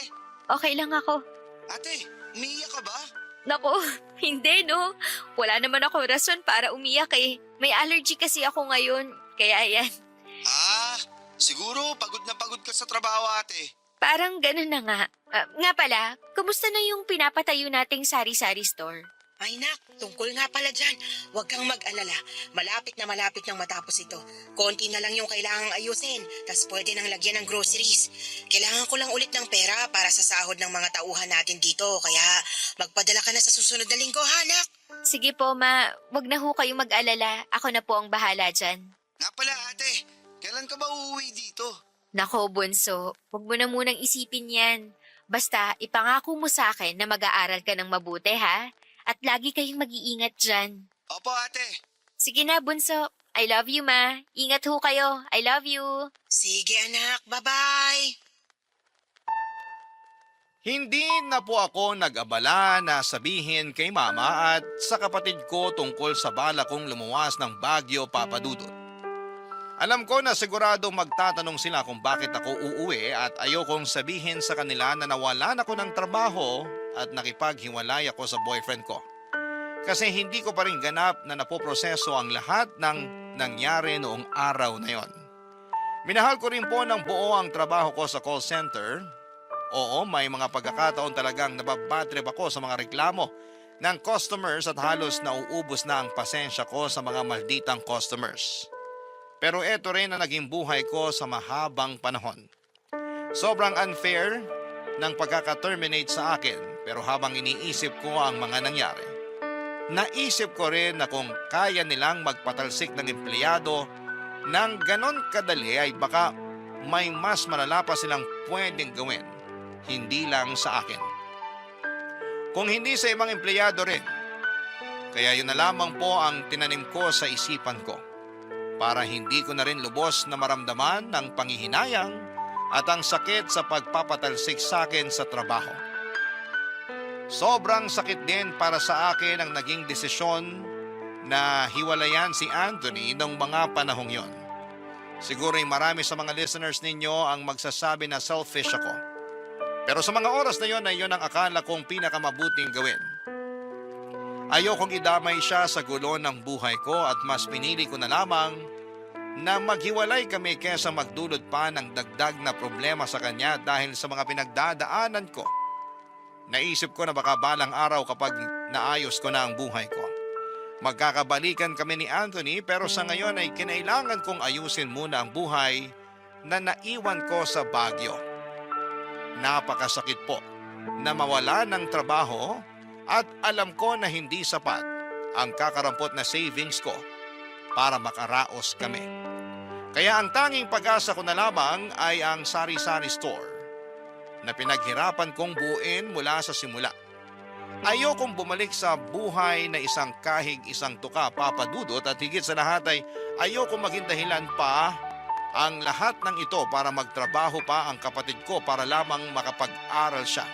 Okay lang ako. Ate, umiiyak ka ba? Nako, hindi no. Wala naman ako rason para umiyak May allergy kasi ako ngayon. Kaya ayan. Ah, siguro pagod na pagod ka sa trabaho, ate. Parang ganun na nga. Nga pala, kumusta na yung pinapatayo nating sari-sari store? Ay nak, tungkol nga pala dyan. Huwag kang mag-alala. Malapit nang matapos ito. Konti na lang yung kailangang ayusin, tas pwede nang lagyan ng groceries. Kailangan ko lang ulit ng pera para sa sahod ng mga tauhan natin dito, kaya magpadala ka na sa susunod na linggo, ha, nak? Sige po, Ma. Wag na ho kayong mag-alala. Ako na po ang bahala dyan. Nga pala, ate. Kailan ka ba uuwi dito? Nako, Bunso. Wag mo na munang isipin yan. Basta, ipangako mo sa akin na mag-aaral ka ng mabuti, ha? At lagi kayong mag-iingat dyan. Opo, ate. Sige na, Bunso. I love you, Ma. Ingat ho kayo. I love you. Sige anak, bye-bye! Hindi na po ako nag-abala na sabihin kay Mama at sa kapatid ko tungkol sa bala kong lumuwas ng Baguio, Papa Dudut. Alam ko na sigurado magtatanong sila kung bakit ako uuwi at ayokong sabihin sa kanila na nawalan ako ng trabaho at nakipaghiwalay ako sa boyfriend ko. Kasi hindi ko pa rin ganap na napoproseso ang lahat ng nangyari noong araw na yon. Minahal ko rin po ng buo ang trabaho ko sa call center. Oo, may mga pagkakataon talagang nababatrip ako sa mga reklamo ng customers at halos nauubos na ang pasensya ko sa mga malditang customers. Pero eto rin ang naging buhay ko sa mahabang panahon. Sobrang unfair ng pagkaka-terminate sa akin pero habang iniisip ko ang mga nangyari, naisip ko rin na kung kaya nilang magpatalsik ng empleyado ng ganon kadali ay baka may mas malala pa silang pwedeng gawin, hindi lang sa akin. Kung hindi sa ibang empleyado rin. Kaya yun na lamang po ang tinanim ko sa isipan ko para hindi ko na rin lubos na maramdaman ng panghihinayang at ang sakit sa pagpapatalsik sa akin sa trabaho. Sobrang sakit din para sa akin ang naging desisyon na hiwalayan si Anthony noong mga panahong yon. Siguro ay marami sa mga listeners ninyo ang magsasabi na selfish ako. Pero sa mga oras na yon ay yon ang akala kong pinakamabuting gawin. Ayokong idamay siya sa gulo ng buhay ko at mas pinili ko na lamang na maghiwalay kami kesa magdulot pa ng dagdag na problema sa kanya dahil sa mga pinagdadaanan ko. Naisip ko na baka balang araw kapag naayos ko na ang buhay ko, magkakabalikan kami ni Anthony, pero sa ngayon ay kinailangan kong ayusin muna ang buhay na naiwan ko sa Baguio. Napakasakit po na mawala ng trabaho at alam ko na hindi sapat ang kakarampot na savings ko para makaraos kami. Kaya ang tanging pag-asa ko na lamang ay ang sari-sari store na pinaghirapan kong buuin mula sa simula. Ayokong bumalik sa buhay na isang kahig isang tuka, Papa Dudut, at higit sa lahat ay ayokong maging dahilan pa ang lahat ng ito para magtrabaho pa ang kapatid ko para lamang makapag-aral siya.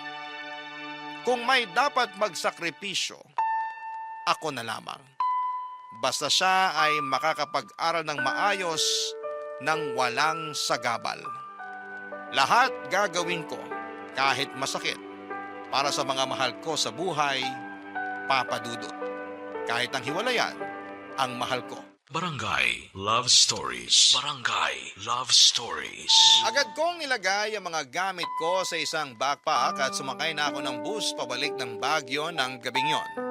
Kung may dapat magsakripisyo, ako na lamang. Basta siya ay makakapag-aral ng maayos nang walang sagabal. Lahat gagawin ko kahit masakit para sa mga mahal ko sa buhay, Papa Dudut. Kahit ang hiwalayan ang mahal ko. Barangay Love Stories. Barangay Love Stories. Agad kong nilagay ang mga gamit ko sa isang backpack at sumakay na ako ng bus pabalik ng Baguio ng gabing yon.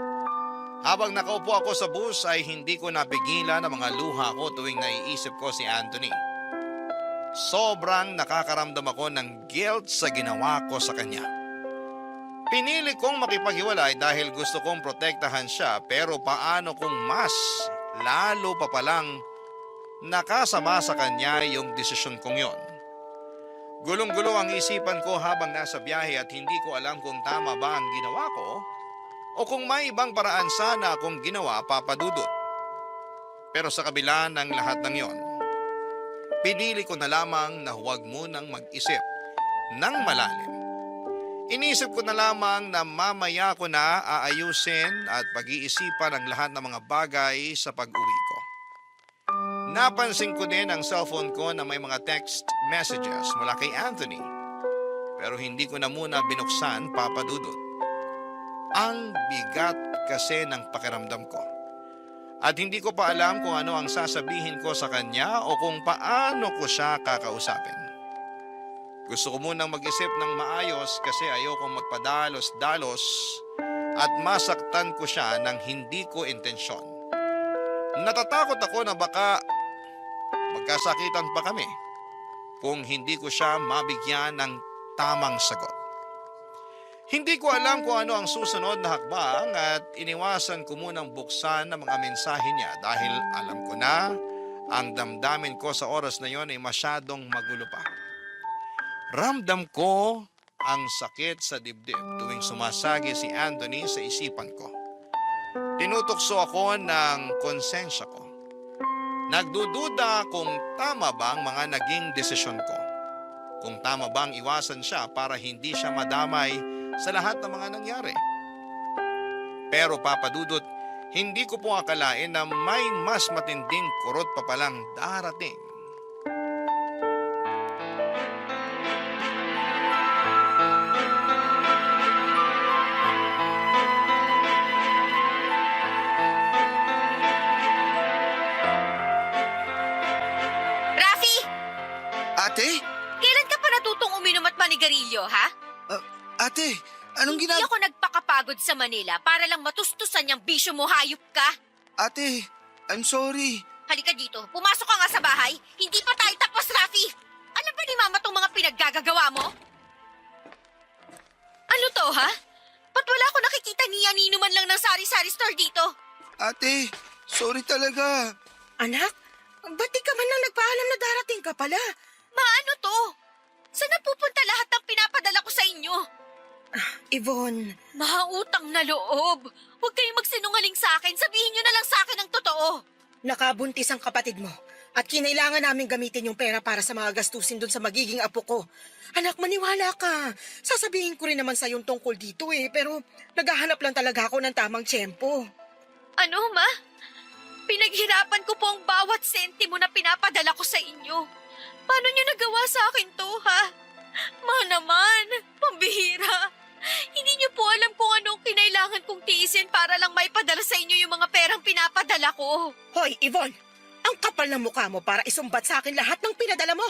Habang nakaupo ako sa bus ay hindi ko napigilan ang mga luha ko tuwing naiisip ko si Anthony. Sobrang nakakaramdam ako ng guilt sa ginawa ko sa kanya. Pinili kong makipaghiwalay dahil gusto kong protektahan siya, pero paano kung mas lalo pa palang nakasama sa kanya yung desisyon kong yon. Gulong-gulo ang isipan ko habang nasa biyahe at hindi ko alam kung tama ba ang ginawa ko o kung may ibang paraan sana akong ginawa, Papa Dudut. Pero sa kabila ng lahat ng yon, pinili ko na lamang na huwag munang mag-isip ng malalim. Inisip ko na lamang na mamaya ko na aayusin at pag-iisipan ang lahat ng mga bagay sa pag-uwi ko. Napansin ko din ang cellphone ko na may mga text messages mula kay Anthony, pero hindi ko na muna binuksan, Papa Dudut. Ang bigat kasi ng pakiramdam ko. At hindi ko pa alam kung ano ang sasabihin ko sa kanya o kung paano ko siya kakausapin. Gusto ko munang mag-isip ng maayos kasi ayokong magpadalos-dalos at masaktan ko siya ng hindi ko intensyon. Natatakot ako na baka magkasakitan pa kami kung hindi ko siya mabigyan ng tamang sagot. Hindi ko alam kung ano ang susunod na hakbang at iniwasan ko munang buksan ang mga mensahe niya dahil alam ko na ang damdamin ko sa oras na yon ay masyadong magulo pa. Ramdam ko ang sakit sa dibdib tuwing sumasagi si Anthony sa isipan ko. Tinutokso ako ng konsensya ko. Nagdududa kung tama ba ang mga naging desisyon ko. Kung tama bang iwasan siya para hindi siya madamay sa lahat ng mga nangyari. Pero Papa Dudut, hindi ko po akalain na may mas matinding kurot pa palang darating. Rafi! Ate? Kailan ka pa natutong uminom at manigarilyo, ha? Ate, anong Hindi ako nagpakapagod sa Manila para lang matustusan yung bisyo mo, hayop ka. Ate, I'm sorry. Halika dito, pumasok ka nga sa bahay. Hindi pa tayo tapos, Rafi. Alam ba ni Mama tong mga pinaggagawa mo? Ano to, ha? Ba't wala ako nakikita ni man lang ng sari-sari store dito? Ate, sorry talaga. Anak, ba't di ka man lang nagpaalam na darating ka pala? Maano to? Saan napupunta lahat ng pinapadala ko sa inyo? Yvonne, Mahautang na loob. Huwag kayong magsinungaling sa akin. Sabihin nyo na lang sa akin ang totoo. nakabuntis ang kapatid mo at kinailangan namin gamitin yung pera para sa mga gastusin doon sa magiging apo ko. Anak, maniwala ka. Sasabihin ko rin naman sa yung tungkol dito pero naghahanap lang talaga ako ng tamang tiyempo. Ano, Ma? Pinaghirapan ko po ang bawat sentimo na pinapadala ko sa inyo. Paano nyo nagawa sa akin to, ha? Ma naman, pambihira. Hindi nyo po alam kung anong kinailangan kong tiisin para lang maipadala sa inyo yung mga perang pinapadala ko. Hoy, Yvonne! Ang kapal ng mukha mo para isumbat sa akin lahat ng pinadala mo.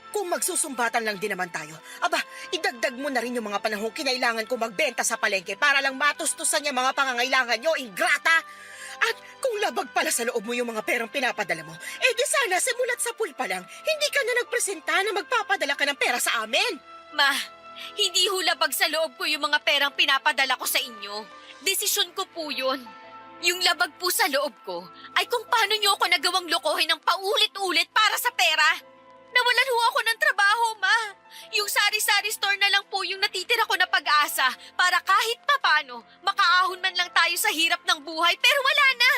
Kung magsusumbatan lang din naman tayo, aba, idagdag mo na rin yung mga panahong kinailangan ko magbenta sa palengke para lang matustusan yung mga pangangailangan nyo, ingrata! At kung labag pala sa loob mo yung mga perang pinapadala mo, eh di sana simulat sa pool pa lang, hindi ka na nagpresenta na magpapadala ka ng pera sa amin. Ma, hindi hulabag sa loob ko yung mga perang pinapadala ko sa inyo. Desisyon ko po yun. Yung labag po sa loob ko ay kung paano niyo ako nagawang lokohin ng paulit-ulit para sa pera. Nawalan ho ako ng trabaho, Ma. Yung sari-sari store na lang po yung natitira ko na pag-asa para kahit papano makaahon man lang tayo sa hirap ng buhay pero wala na.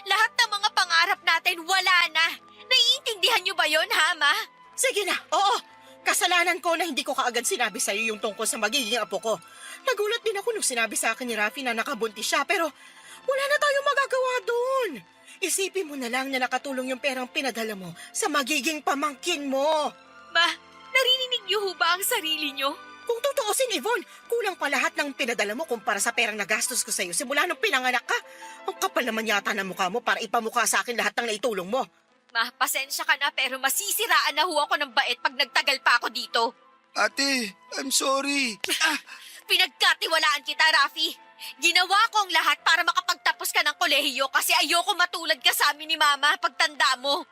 Lahat ng mga pangarap natin wala na. Naiintindihan niyo ba yon, ha, Ma? Sige na, oo. Kasalanan ko na hindi ko kaagad sinabi sa'yo yung tungkol sa magiging apo ko. Nagulat din ako nung sinabi sa akin ni Rafi na nakabuntis siya pero wala na tayong magagawa doon. Isipin mo na lang na nakatulong yung perang pinadala mo sa magiging pamangkin mo. Ma, narinig niyo ho ba ang sarili niyo? Kung tutuusin, Yvonne, kulang pa lahat ng pinadala mo kumpara sa perang nagastos ko sa'yo simula nung pinanganak ka. Ang kapal naman yata ng mukha mo para ipamukha sa akin lahat ng naitulong mo. Ma, pasensya ka na pero masisiraan na ho ako ng bait pag nagtagal pa ako dito. Ate, I'm sorry. Pinagkatiwalaan kita, Rafi. Ginawa ko ang lahat para makapagtapos ka ng kolehiyo kasi ayoko matulad ka sa amin ni Mama pagtanda mo.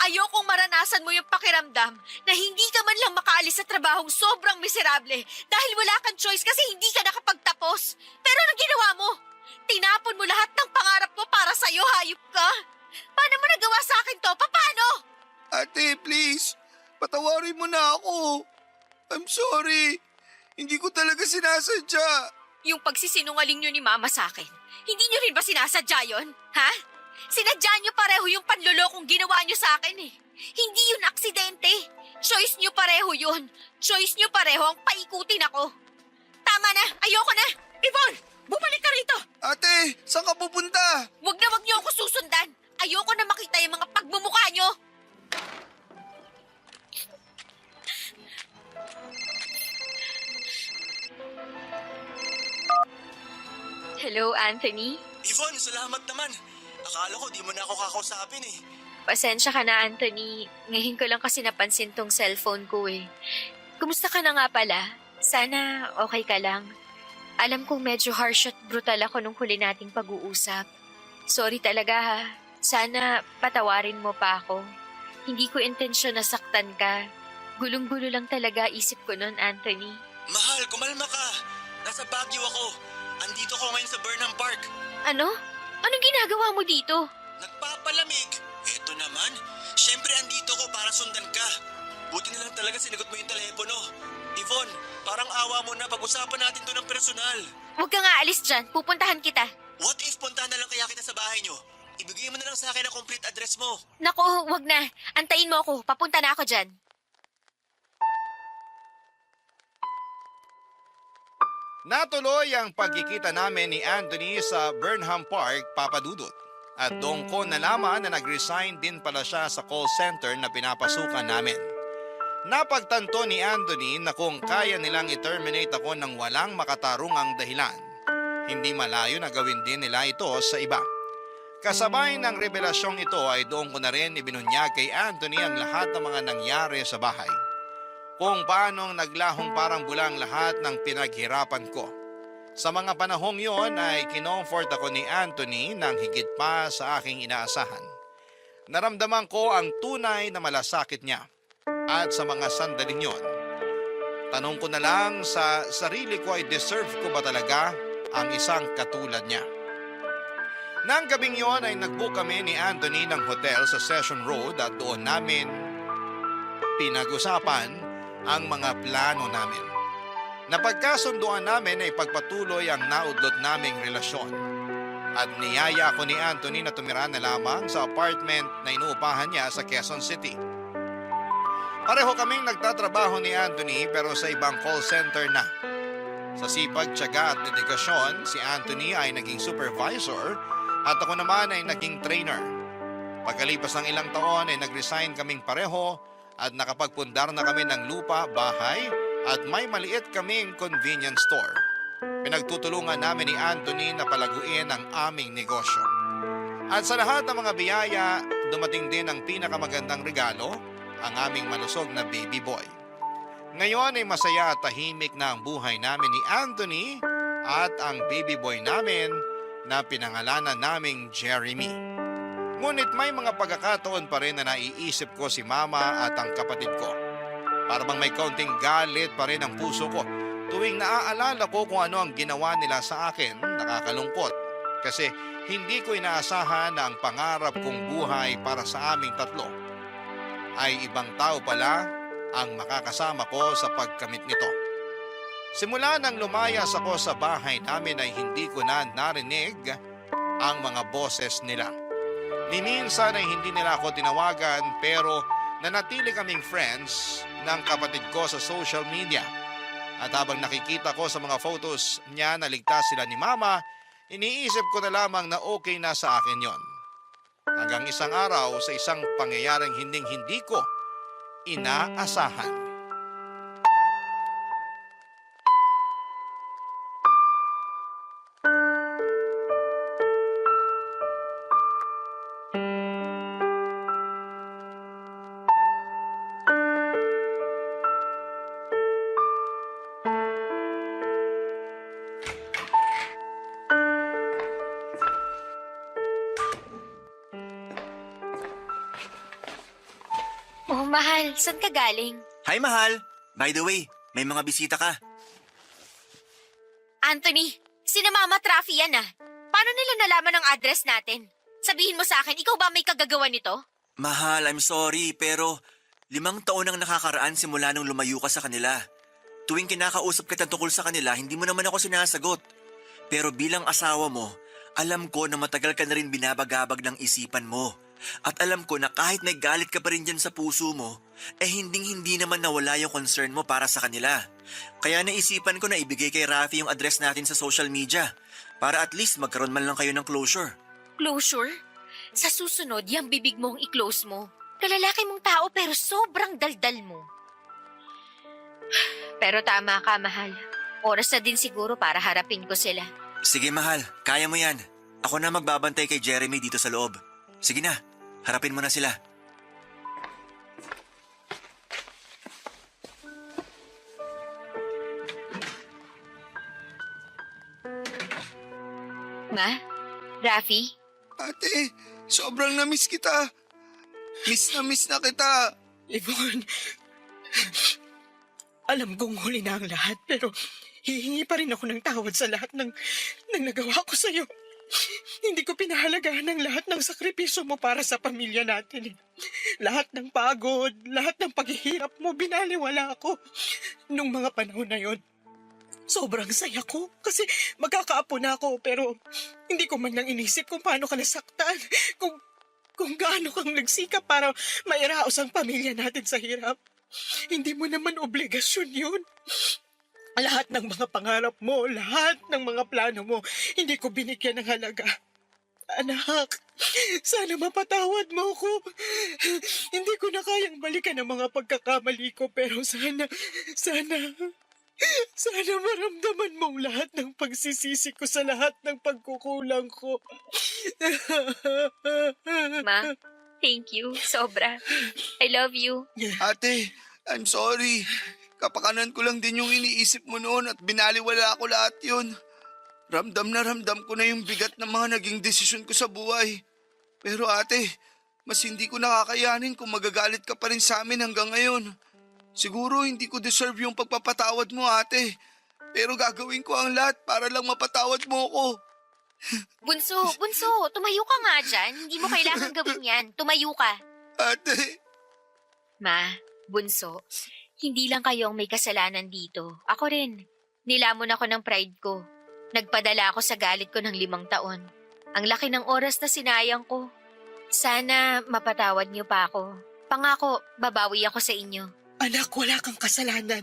Ayokong maranasan mo yung pakiramdam na hindi ka man lang makaalis sa trabahong sobrang miserable dahil wala kang choice kasi hindi ka nakapagtapos. Pero anong ginawa mo? Tinapon mo lahat ng pangarap ko para sa'yo, hayop ka. Paano mo nagawa sa akin to? Paano? Ate, please. Patawarin mo na ako. I'm sorry. Hindi ko talaga sinasadya. Yung pagsisinungaling nyo ni Mama sa akin, hindi nyo rin ba sinasadya yun? Ha? Sinadya nyo pareho yung panlulokong ginawa nyo sa akin eh. Hindi yun aksidente. Choice nyo pareho yun. Choice nyo pareho ang paikutin ako. Tama na, ayoko na. Yvonne, bumalik ka rito. Ate, saan ka pupunta? Wag nyo ako susundan. Ayoko na makita yung mga pagmumukha nyo. Hello, Anthony? Yvonne, salamat naman. Akala ko di mo na ako kakausapin eh. Pasensya ka na, Anthony. Ngayon ko lang kasi napansin tong cellphone ko eh. Kumusta ka na nga pala? Sana okay ka lang. Alam kong medyo harsh at brutal ako nung huli nating pag-uusap. Sorry talaga ha. Sana patawarin mo pa ako. Hindi ko intensyon na saktan ka. Gulong-gulo lang talaga isip ko nun, Anthony. Mahal, kumalma ka. Nasa Baguio ako. Andito ko ngayon sa Burnham Park. Ano? Anong ginagawa mo dito? Nagpapalamig. Eto naman. Siyempre andito ko para sundan ka. Buti na lang talaga sinagot mo yung telepono. Yvonne, parang awa mo na pag-usapan natin to ng personal. Huwag ka nga alis dyan. Pupuntahan kita. What if puntahan na lang kaya kita sa bahay nyo? Ibigay mo na lang sa akin ang complete address mo. Nako, wag na. Antayin mo ako. Papunta na ako dyan. Natuloy ang pagkikita namin ni Anthony sa Burnham Park, Papadudot. At doon ko nalaman na nag-resign din pala siya sa call center na pinapasukan namin. Napagtanto ni Anthony na kung kaya nilang i-terminate ako ng walang makatarungang dahilan, hindi malayo na gawin din nila ito sa iba. Kasabay ng revelasyong ito ay doon ko na rin ibinunyag kay Anthony ang lahat ng mga nangyari sa bahay. Kung paanong naglahong parang bulang lahat ng pinaghirapan ko. Sa mga panahong yon ay kinomfort ako ni Anthony ng higit pa sa aking inaasahan. Naramdaman ko ang tunay na malasakit niya. At sa mga sandaling yon, tanong ko na lang sa sarili ko ay deserve ko ba talaga ang isang katulad niya. Nang gabing yon ay nagbook kami ni Anthony ng hotel sa Session Road at doon namin pinag-usapan ang mga plano namin. Napagkasunduan namin na ipagpatuloy ang naudlot naming relasyon. At niyaya ako ni Anthony na tumira na lamang sa apartment na inuupahan niya sa Quezon City. Pareho kaming nagtatrabaho ni Anthony pero sa ibang call center na. Sa sipag, tiyaga at dedikasyon, si Anthony ay naging supervisor at ako naman ay naging trainer. Pagkalipas ng ilang taon ay nag-resign kaming pareho at nakapagpundar na kami ng lupa, bahay at may maliit kaming convenience store. Pinagtutulungan namin ni Anthony na palaguin ang aming negosyo. At sa lahat ng mga biyaya, dumating din ang pinakamagandang regalo, ang aming malusog na baby boy. Ngayon ay masaya at tahimik na ang buhay namin ni Anthony at ang baby boy namin na pinangalanan naming Jeremy. Ngunit may mga pagkakataon pa rin na naiisip ko si Mama at ang kapatid ko. Para bang may kaunting galit pa rin ang puso ko tuwing naaalala ko kung ano ang ginawa nila sa akin. Nakakalungkot kasi hindi ko inaasahan na ang pangarap kong buhay para sa aming tatlo ay ibang tao pala ang makakasama ko sa pagkamit nito. Simula nang lumayas ako sa bahay namin ay hindi ko na narinig ang mga boses nila. Ni minsan ay hindi nila ako tinawagan pero nanatili kaming friends ng kapatid ko sa social media. At habang nakikita ko sa mga photos niya na ligtas sila ni Mama, iniisip ko na lamang na okay na sa akin yon. Hanggang isang araw sa isang pangyayaring hindi ko inaasahan. Oh, mahal, saan ka galing? Hi, mahal! By the way, may mga bisita ka. Anthony, sina Mama Trafi yan ah. Paano nila nalaman ang address natin? Sabihin mo sa akin, ikaw ba may kagagawa nito? Mahal, I'm sorry, pero 5 taon ang nakakaraan simula nung lumayo ka sa kanila. Tuwing kinakausap kita tungkol sa kanila, hindi mo naman ako sinasagot. Pero bilang asawa mo, alam ko na matagal ka na rin binabagabag ng isipan mo. At alam ko na kahit may galit ka pa rin dyan sa puso mo, hinding-hindi naman nawala yung concern mo para sa kanila. Kaya naisipan ko na ibigay kay Rafi yung address natin sa social media para at least magkaroon man lang kayo ng closure. Closure? Sa susunod, yung bibig mong i-close mo. Kalalaki mong tao pero sobrang daldal mo. Pero tama ka, mahal. Oras na din siguro para harapin ko sila. Sige mahal, kaya mo yan. Ako na magbabantay kay Jeremy dito sa loob. Sige na, harapin mo na sila. Ma? Rafi? Ate, sobrang na-miss kita. Miss na kita. Yvonne, alam kong huli na ang lahat pero hihingi pa rin ako ng tawad sa lahat ng nagawa ko sa'yo. Hindi ko pinahalagahan ang lahat ng sakripisyo mo para sa pamilya natin. Lahat ng pagod, lahat ng paghihirap mo, binaliwala ako. Nung mga panahon na yon, sobrang saya ko kasi magkakaapo na ako pero hindi ko man lang inisip kung paano ka nasaktan. Kung gaano kang nagsikap para mairaos ang pamilya natin sa hirap. Hindi mo naman obligasyon yun. Lahat ng mga pangarap mo, lahat ng mga plano mo, hindi ko binigyan ng halaga. Anak, sana mapatawad mo ko. Hindi ko na kayang balikan ang mga pagkakamali ko, pero sana maramdaman mong lahat ng pagsisisi ko sa lahat ng pagkukulang ko. Ma, thank you. Sobra. I love you. Ate, I'm sorry. Kapakanan ko lang din yung iniisip mo noon at binaliwala ko lahat yun. Ramdam ko na yung bigat ng mga naging desisyon ko sa buhay. Pero ate, mas hindi ko nakakayanin kung magagalit ka pa rin sa amin hanggang ngayon. Siguro hindi ko deserve yung pagpapatawad mo ate. Pero gagawin ko ang lahat para lang mapatawad mo ako. Bunso, tumayo ka nga dyan. Hindi mo kailangan gawin yan. Tumayo ka. Ate, Ma, Bunso, hindi lang kayo ang may kasalanan dito. Ako rin. Nilamon ako ng pride ko. Nagpadala ako sa galit ko ng 5 taon. Ang laki ng oras na sinayang ko. Sana mapatawad niyo pa ako. Pangako, babawi ako sa inyo. Anak, wala kang kasalanan.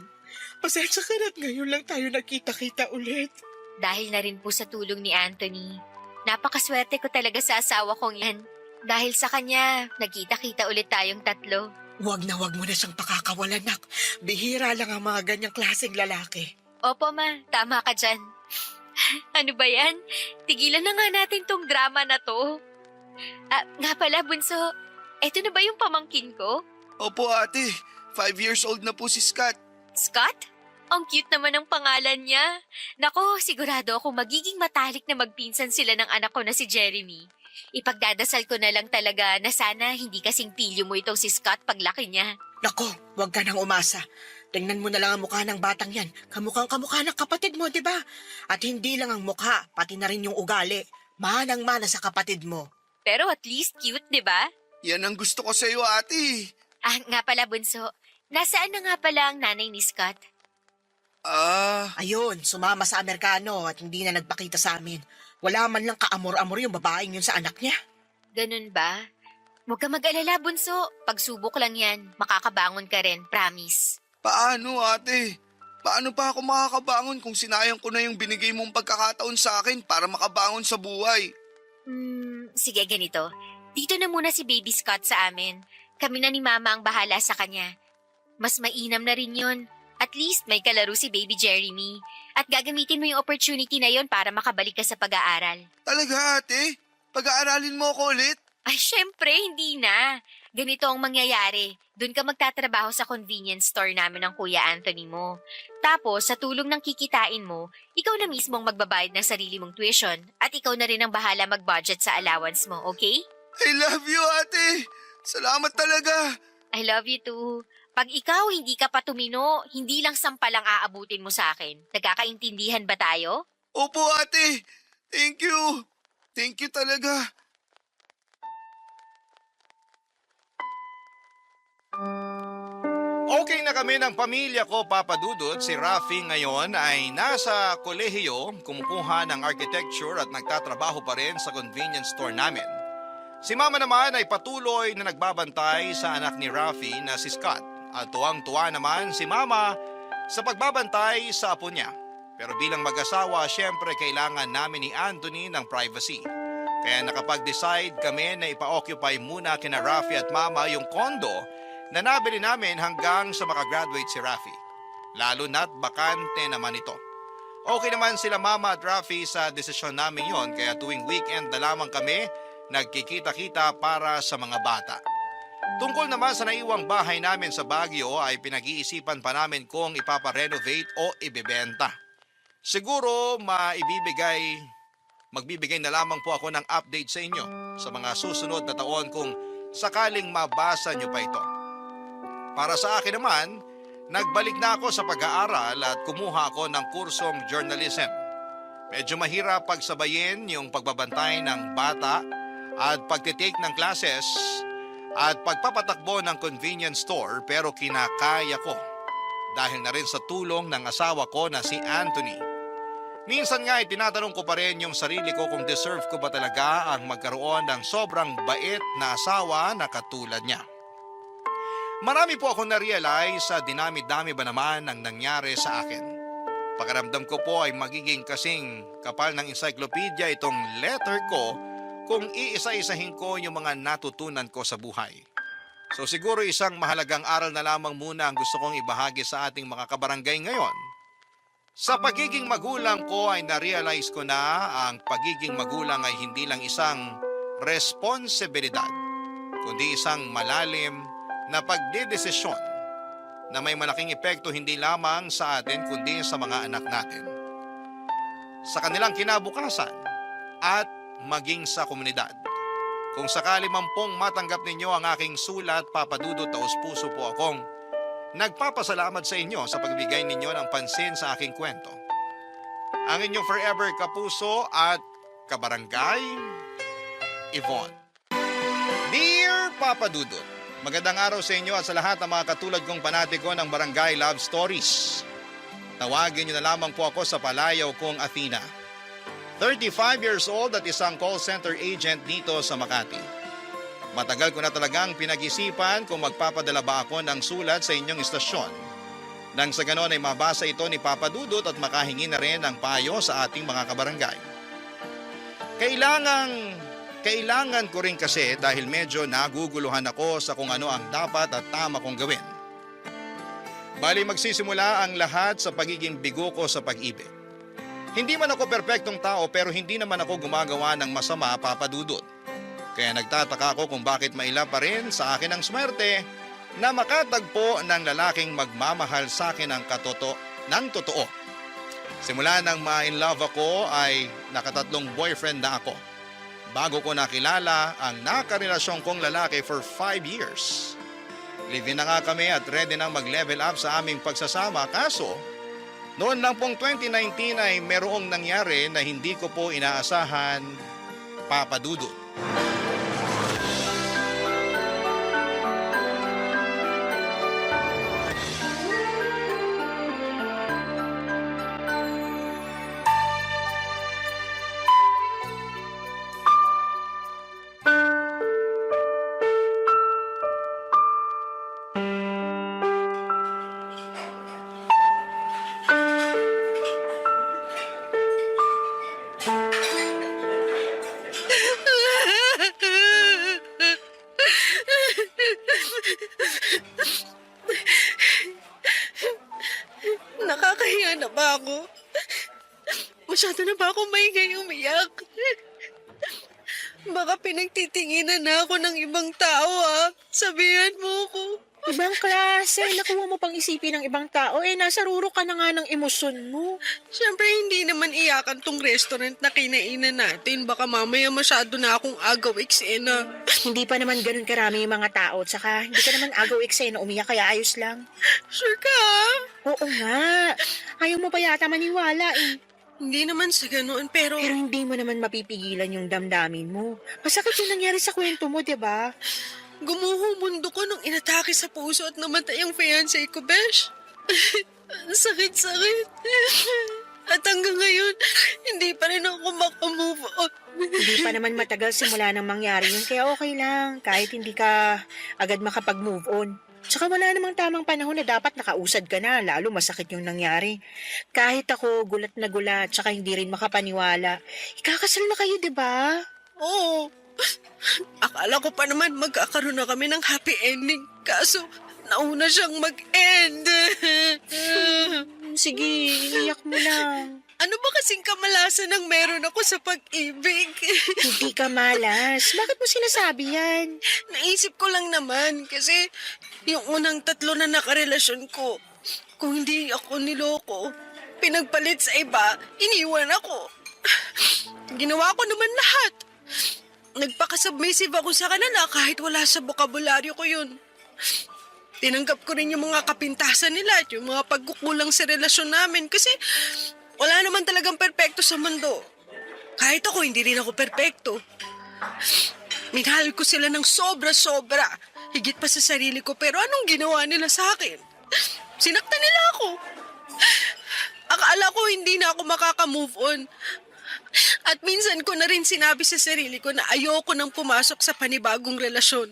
Pasensya ka na't ngayon lang tayo nakita-kita ulit. Dahil na rin po sa tulong ni Anthony. Napakaswerte ko talaga sa asawa kong yan. Dahil sa kanya, nagkita-kita ulit tayong 3. Huwag mo na siyang pakakawalan, nak. Bihira lang ang mga ganyang klaseng lalaki. Opo ma, tama ka dyan. Ano ba yan? Tigilan na nga natin tong drama na to. Nga pala, Bunso, eto na ba yung pamangkin ko? Opo ate, 5 years old na po si Scott. Scott? Ang cute naman ng pangalan niya. Nako, sigurado ako magiging matalik na magpinsan sila ng anak ko na si Jeremy. Ipagdadasal ko na lang talaga na sana hindi kasing pilyo mo itong si Scott paglaki niya. Nako, huwag ka nang umasa. Tingnan mo na lang ang mukha ng batang yan. Kamukhang kamukha ng kapatid mo, di ba? At hindi lang ang mukha, pati na rin yung ugali. Manang-mana sa kapatid mo. Pero at least cute, di ba? Yan ang gusto ko sa iyo ate. Nga pala, Bunso. Nasaan na nga pala ang nanay ni Scott? Ayun, sumama sa Amerikano at hindi na nagpakita sa amin. Wala man lang kaamor-amor yung babaeng yun sa anak niya. Ganun ba? Huwag ka mag-alala, Bunso. Pagsubok lang yan. Makakabangon ka rin, promise. Paano ate? Paano pa ako makakabangon kung sinayang ko na yung binigay mong pagkakataon sa akin para makabangon sa buhay? Sige, ganito. Dito na muna si Baby Scott sa amin. Kami na ni Mama ang bahala sa kanya. Mas mainam na rin yun. At least may kalaro si Baby Jeremy. At gagamitin mo yung opportunity na yon para makabalik ka sa pag-aaral. Talaga ate? Pag-aaralin mo ako ulit? Ay, syempre, hindi na. Ganito ang mangyayari. Doon ka magtatrabaho sa convenience store namin ng Kuya Anthony mo. Tapos, sa tulong ng kikitain mo, ikaw na mismo ang magbabayad ng sarili mong tuition at ikaw na rin ang bahala mag-budget sa allowance mo, okay? I love you ate! Salamat talaga! I love you too. Pag ikaw hindi ka pa tumino, hindi lang sampalang aabutin mo sa akin. Nagkakaintindihan ba tayo? Opo ate! Thank you! Thank you talaga! Okay na kami ng pamilya ko, Papa Dudut. Si Rafi ngayon ay nasa kolehiyo, kumukuha ng architecture at nagtatrabaho pa rin sa convenience store namin. Si Mama naman ay patuloy na nagbabantay sa anak ni Rafi na si Scott. At tuwang-tuwa naman si Mama sa pagbabantay sa apo niya. Pero bilang mag-asawa, syempre kailangan namin ni Anthony ng privacy. Kaya nakapag-decide kami na ipa-occupy muna kina Rafi at Mama yung kondo na nabili namin hanggang sa makagraduate si Rafi. Lalo na't bakante naman ito. Okay naman sila Mama at Rafi sa desisyon namin yon, kaya tuwing weekend na lamang kami nagkikita-kita para sa mga bata. Tungkol naman sa naiwang bahay namin sa Baguio ay pinag-iisipan pa namin kung ipaparenovate o ibebenta. Siguro magbibigay na lamang po ako ng update sa inyo sa mga susunod na taon kung sakaling mabasa nyo pa ito. Para sa akin naman, nagbalik na ako sa pag-aaral at kumuha ako ng kursong journalism. Medyo mahirap pagsabayin yung pagbabantay ng bata at pagtitake ng classes at pagpapatakbo ng convenience store, pero kinakaya ko dahil na rin sa tulong ng asawa ko na si Anthony. Minsan nga ay tinatanong ko pa rin yung sarili ko kung deserve ko ba talaga ang magkaroon ng sobrang bait na asawa na katulad niya. Marami po akong na-realize sa dinami-dami ba naman ang nangyari sa akin. Pakiramdam ko po ay magiging kasing kapal ng encyclopedia itong letter ko kung iisa-isahin ko yung mga natutunan ko sa buhay. So siguro isang mahalagang aral na lamang muna ang gusto kong ibahagi sa ating mga kabarangay ngayon. Sa pagiging magulang ko ay na-realize ko na ang pagiging magulang ay hindi lang isang responsibilidad, kundi isang malalim na pagdedesisyon na may malaking epekto hindi lamang sa atin kundi sa mga anak natin, sa kanilang kinabukasan at maging sa komunidad. Kung sakali man pong matanggap ninyo ang aking sulat, Papa Dudut, taos-puso po akong nagpapasalamat sa inyo sa pagbigay ninyo ng pansin sa aking kwento. Ang inyong forever kapuso at kabarangay, Yvonne. Dear Papa Dudut, magandang araw sa inyo at sa lahat ng mga katulad kong panatiko ng Barangay Love Stories. Tawagin niyo na lamang po ako sa palayaw kong Athena. 35 years old at isang call center agent dito sa Makati. Matagal ko na talagang pinag-isipan kung magpapadala ba ako ng sulat sa inyong istasyon. Nang sa ganon ay mabasa ito ni Papa Dudut at makahingi na rin ng payo sa ating mga kabarangay. Kailangan ko rin kasi dahil medyo naguguluhan ako sa kung ano ang dapat at tama kong gawin. Bali magsisimula ang lahat sa pagiging bigo ko sa pag-ibig. Hindi man ako perpektong tao pero hindi naman ako gumagawa ng masama, Papa Dudut. Kaya nagtataka ako kung bakit maila pa rin sa akin ang swerte na makatagpo ng lalaking magmamahal sa akin ng totoo. Simula nang ma-in love ako ay nakatatlong boyfriend na ako. Bago ko nakilala ang nakarelasyon kong lalaki for 5 years. Live-in na nga kami at ready nang mag-level up sa aming pagsasama, kaso noon lang pong 2019 ay merong nangyari na hindi ko po inaasahan, Papa Dudut. Nakakahiya na ba ako? Masyado na ba ako maingay umiyak? Baka pinagtitinginan na ako ng ibang tao, ah. Sabihan mo ko. Ibang klase, nakuha mo pang isipin ng ibang tao, nasa ruro ka na nga ng emosyon mo. Siyempre, hindi naman iyakan tong restaurant na kinainan natin. Baka mamaya masyado na akong agaw eksena. Hindi pa naman ganun karami yung mga tao, tsaka hindi ka naman agaw eksena umiyak kaya ayos lang. Sure ka, ah? Oo nga, ayaw mo pa yata maniwala Hindi naman sa ganoon, pero... Pero hindi mo naman mapipigilan yung damdamin mo. Masakit yung nangyari sa kwento mo, di ba? Gumuho mundo ko nung inatake sa puso at namatay ang fiancé ko, Besh. Ang sakit-sakit. At hanggang ngayon, hindi pa rin ako makamove on. Hindi pa naman matagal simula nang mangyari yun, kaya okay lang. Kahit hindi ka agad makapag-move on. Tsaka wala namang tamang panahon na dapat nakausad ka na, lalo masakit yung nangyari. Kahit ako gulat na gulat, tsaka hindi rin makapaniwala. Ikakasal na kayo, di ba? Oo. Akala ko pa naman magkakaroon na kami ng happy ending. Kaso, nauna siyang mag-end. Sige, iiyak mo lang. Ano ba kasing kamalasan ang meron ako sa pag-ibig? Hindi ka malas. Bakit mo sinasabi yan? Naisip ko lang naman kasi yung unang 3 na nakarelasyon ko, kung hindi ako niloko, pinagpalit sa iba, iniwan ako. Ginawa ko naman lahat. Nagpakasubmissive ako sa kanila kahit wala sa bokabularyo ko yun. Tinanggap ko rin yung mga kapintasan nila at yung mga pagkukulang sa relasyon namin kasi wala naman talagang perpekto sa mundo. Kahit ako, hindi rin ako perpekto. Minahal ko sila ng sobra-sobra. Higit pa sa sarili ko, pero anong ginawa nila sa akin? Sinaktan nila ako. Akala ko hindi na ako makaka-move on. At minsan ko na rin sinabi sa sarili ko na ayoko nang pumasok sa panibagong relasyon.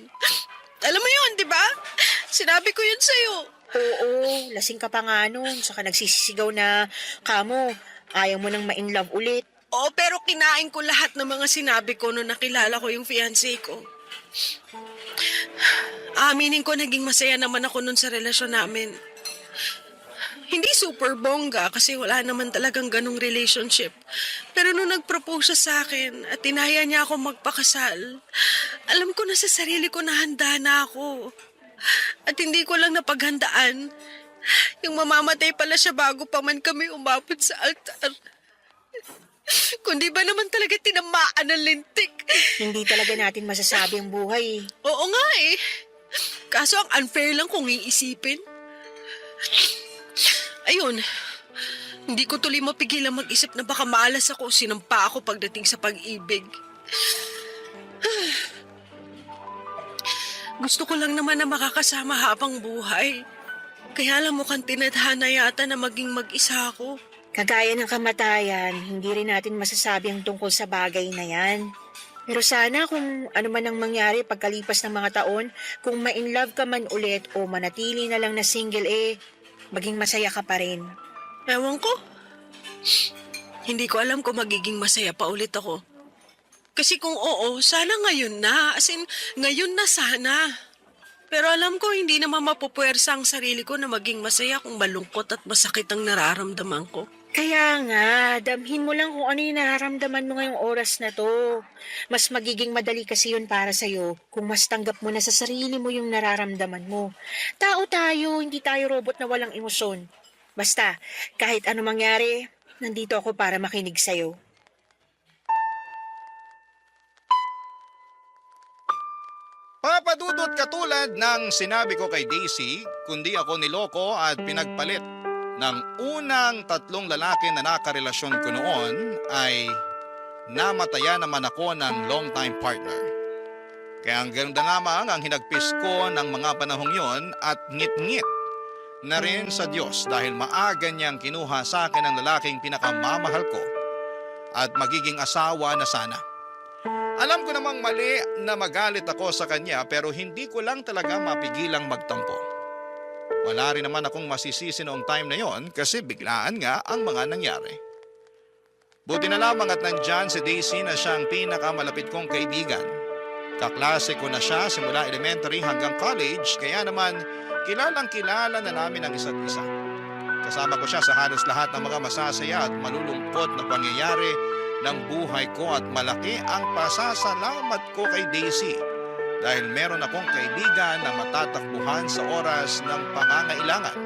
Alam mo yun, di ba? Sinabi ko yun sa'yo. Oo, lasing ka pa nga nun. Saka nagsisisigaw na kamo, ayaw mo nang ma-in love ulit. Oo, pero kinain ko lahat ng mga sinabi ko nung nakilala ko yung fiancé ko. Aminin ko, naging masaya naman ako nun sa relasyon namin. Hindi super bongga kasi wala naman talagang ganong relationship. Pero nung nag-propose siya sa akin at tinaya niya ako magpakasal, alam ko na sa sarili ko na handa na ako. At hindi ko lang napaghandaan. Yung mamamatay pala siya bago pa man kami umabot sa altar. Kundi ba naman talaga tinamaan ng lintik? Hindi talaga natin masasabi ang buhay. Oo nga eh. Kaso ang unfair lang kung iisipin. Ayun, hindi ko tuloy mapigilan mag-isip na baka malas ako o sinampa ako pagdating sa pag-ibig. Gusto ko lang naman na makakasama habang buhay. Kaya lang mukhang tinadhana yata na maging mag-isa ako. Kagaya ng kamatayan, hindi rin natin masasabi ang tungkol sa bagay na yan. Pero sana kung ano man ang mangyari pagkalipas ng mga taon, kung ma-in love ka man ulit o manatili na lang na single maging masaya ka pa rin. Ewan ko. Hindi ko alam kung magiging masaya pa ulit ako. Kasi kung oo, sana ngayon na. As in, ngayon na sana. Pero alam ko, hindi naman mapupuwersa ang sarili ko na maging masaya kung malungkot at masakit ang nararamdaman ko. Kaya nga, damhin mo lang kung ano yung nararamdaman mo ngayong oras na to. Mas magiging madali kasi yun para sa'yo kung mas tanggap mo na sa sarili mo yung nararamdaman mo. Tao tayo, hindi tayo robot na walang emosyon. Basta, kahit ano mangyari, nandito ako para makinig sa'yo. Papadudot katulad ng sinabi ko kay Daisy, kundi ako niloko at pinagpalit ng unang 3 lalaki na nakarelasyon ko noon ay namataya naman ako ng long-time partner. Kaya ang ganda lamang ang hinagpis ko ng mga panahong yon at ngit-ngit na rin sa Diyos dahil maaga niyang kinuha sa akin ang lalaking pinakamamahal ko at magiging asawa na sana. Alam ko namang mali na magalit ako sa kanya pero hindi ko lang talaga mapigilang magtampo. Wala rin naman akong masisisi noong time na yon kasi biglaan nga ang mga nangyari. Buti na lamang at nandyan si Daisy na siyang pinakamalapit kong kaibigan. Kaklase ko na siya simula elementary hanggang college kaya naman kilalang kilala na namin ang isa't isa. Kasama ko siya sa halos lahat ng mga masasaya at malulungkot na pangyayari ng buhay ko at malaki ang pasasalamat ko kay Daisy dahil meron akong kaibigan na matatakbuhan sa oras ng pangangailangan.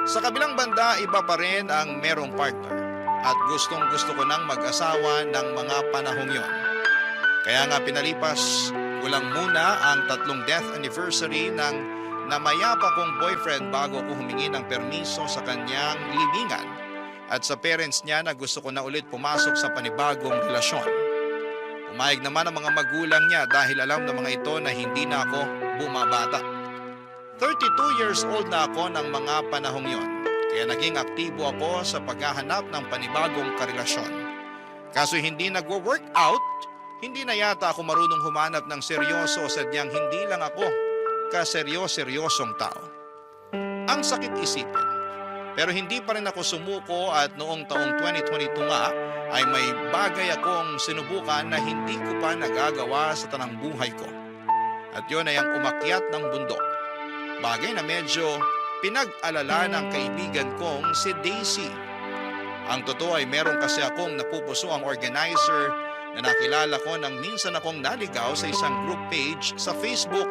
Sa kabilang banda, iba pa rin ang merong partner at gustong gusto ko nang mag-asawa ng mga panahong yon. Kaya nga pinalipas ko lang muna ang 3 death anniversary ng namayapa kong boyfriend bago ko humingi ng permiso sa kanyang libingan at sa parents niya na gusto ko na ulit pumasok sa panibagong relasyon. Umayag naman ang mga magulang niya dahil alam ng mga ito na hindi na ako bumabata. 32 years old na ako ng mga panahong yon, kaya naging aktibo ako sa paghahanap ng panibagong karelasyon. Kaso hindi nagwo-work out, hindi na yata ako marunong humanap ng seryoso sadyang hindi lang ako kaseryosyosong tao. Ang sakit isipin. Pero hindi pa rin ako sumuko at noong taong 2022 nga ay may bagay akong sinubukan na hindi ko pa nagagawa sa tanang buhay ko. At yun ay ang umakyat ng bundok. Bagay na medyo pinag-alala ng kaibigan kong si Daisy. Ang totoo ay meron kasi akong napupuso ang organizer na nakilala ko nang minsan akong naligaw sa isang group page sa Facebook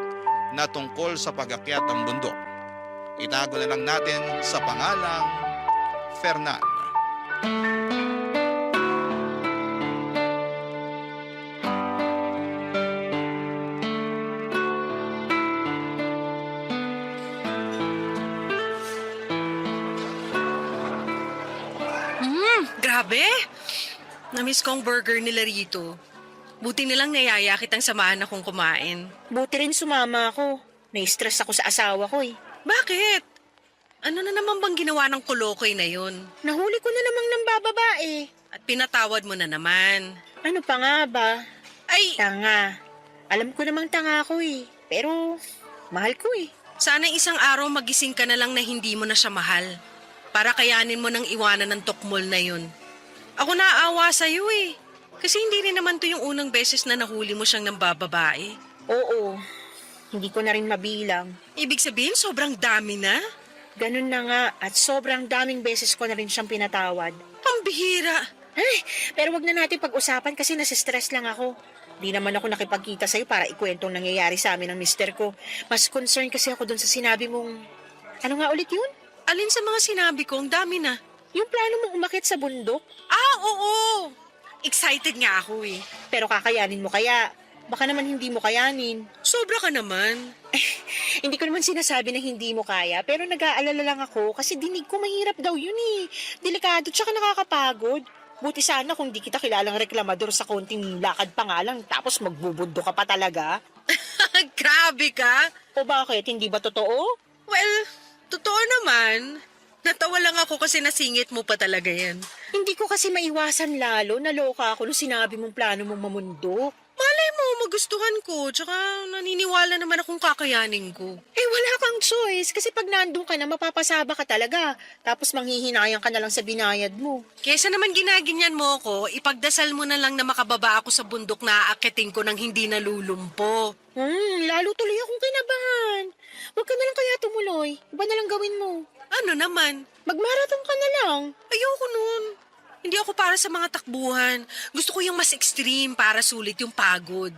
na tungkol sa pag-akyat ng bundok. Itago na lang natin sa pangalang Fernan. Grabe! Namiss ko ang burger nila rito. Buti nilang nayaya kitang samahan akong kumain. Buti rin sumama ako. Nai-stress ako sa asawa ko eh. Bakit? Ano na naman bang ginawa ng kulokoy na yun? Nahuli ko na namang ng bababae. At pinatawad mo na naman. Ano pa nga ba? Ay, Tanga. Alam ko namang tanga ako eh. Pero, mahal ko eh. sana isang araw magising ka na lang na hindi mo na siya mahal. Para kayanin mo nang iwanan ng tukmol na yun. Ako naawa sa'yo eh. Kasi hindi rin naman to yung unang beses na nahuli mo siyang ng bababae. Oo. Hindi ko na rin mabilang. Ibig sabihin, sobrang dami na? Ganun na nga at sobrang daming beses ko na rin siyang pinatawad. Pambihira. Ay, pero wag na natin pag-usapan kasi nasistress lang ako. Di naman ako nakipagkita sa'yo para ikwentong nangyayari sa amin ng mister ko. Mas concerned kasi ako dun sa sinabi mong... Ano nga ulit yun? Alin sa mga sinabi ko, ang dami na. Yung plano mong umakyat sa bundok? Ah, oo! Excited nga ako eh. Pero kakayanin mo kaya? Baka naman hindi mo kayanin. Sobra ka naman. Hindi ko naman sinasabi na hindi mo kaya, pero nag-aalala lang ako kasi dinig ko mahirap daw yun eh. Delikado tsaka nakakapagod. Buti sana kung di kita kilalang reklamador sa konting lakad pa nga lang tapos magbubundo ka pa talaga. Grabe ka. O bakit? Hindi ba totoo? Well, totoo naman. Natawa lang ako kasi nasingit mo pa talaga yan. Hindi ko kasi maiwasan lalo. Naloka ako nung sinabi mong plano mong mamundok. Malay mo, magustuhan ko. Tsaka naniniwala naman akong kakayanin ko. Eh wala kang choice kasi pag nandun ka na mapapasaba ka talaga. Tapos manghihinayang ka na lang sa binayad mo. Kesa naman ginaganyan mo ako, ipagdasal mo na lang na makababa ako sa bundok na aakitin ko nang hindi nalulumpo. Lalo tuloy akong kinabahan. Huwag ka na lang kaya tumuloy. Iba na lang gawin mo. Ano naman? Magmarathon ka na lang. Ayoko nun. Hindi ako para sa mga takbuhan. Gusto ko yung mas extreme para sulit yung pagod.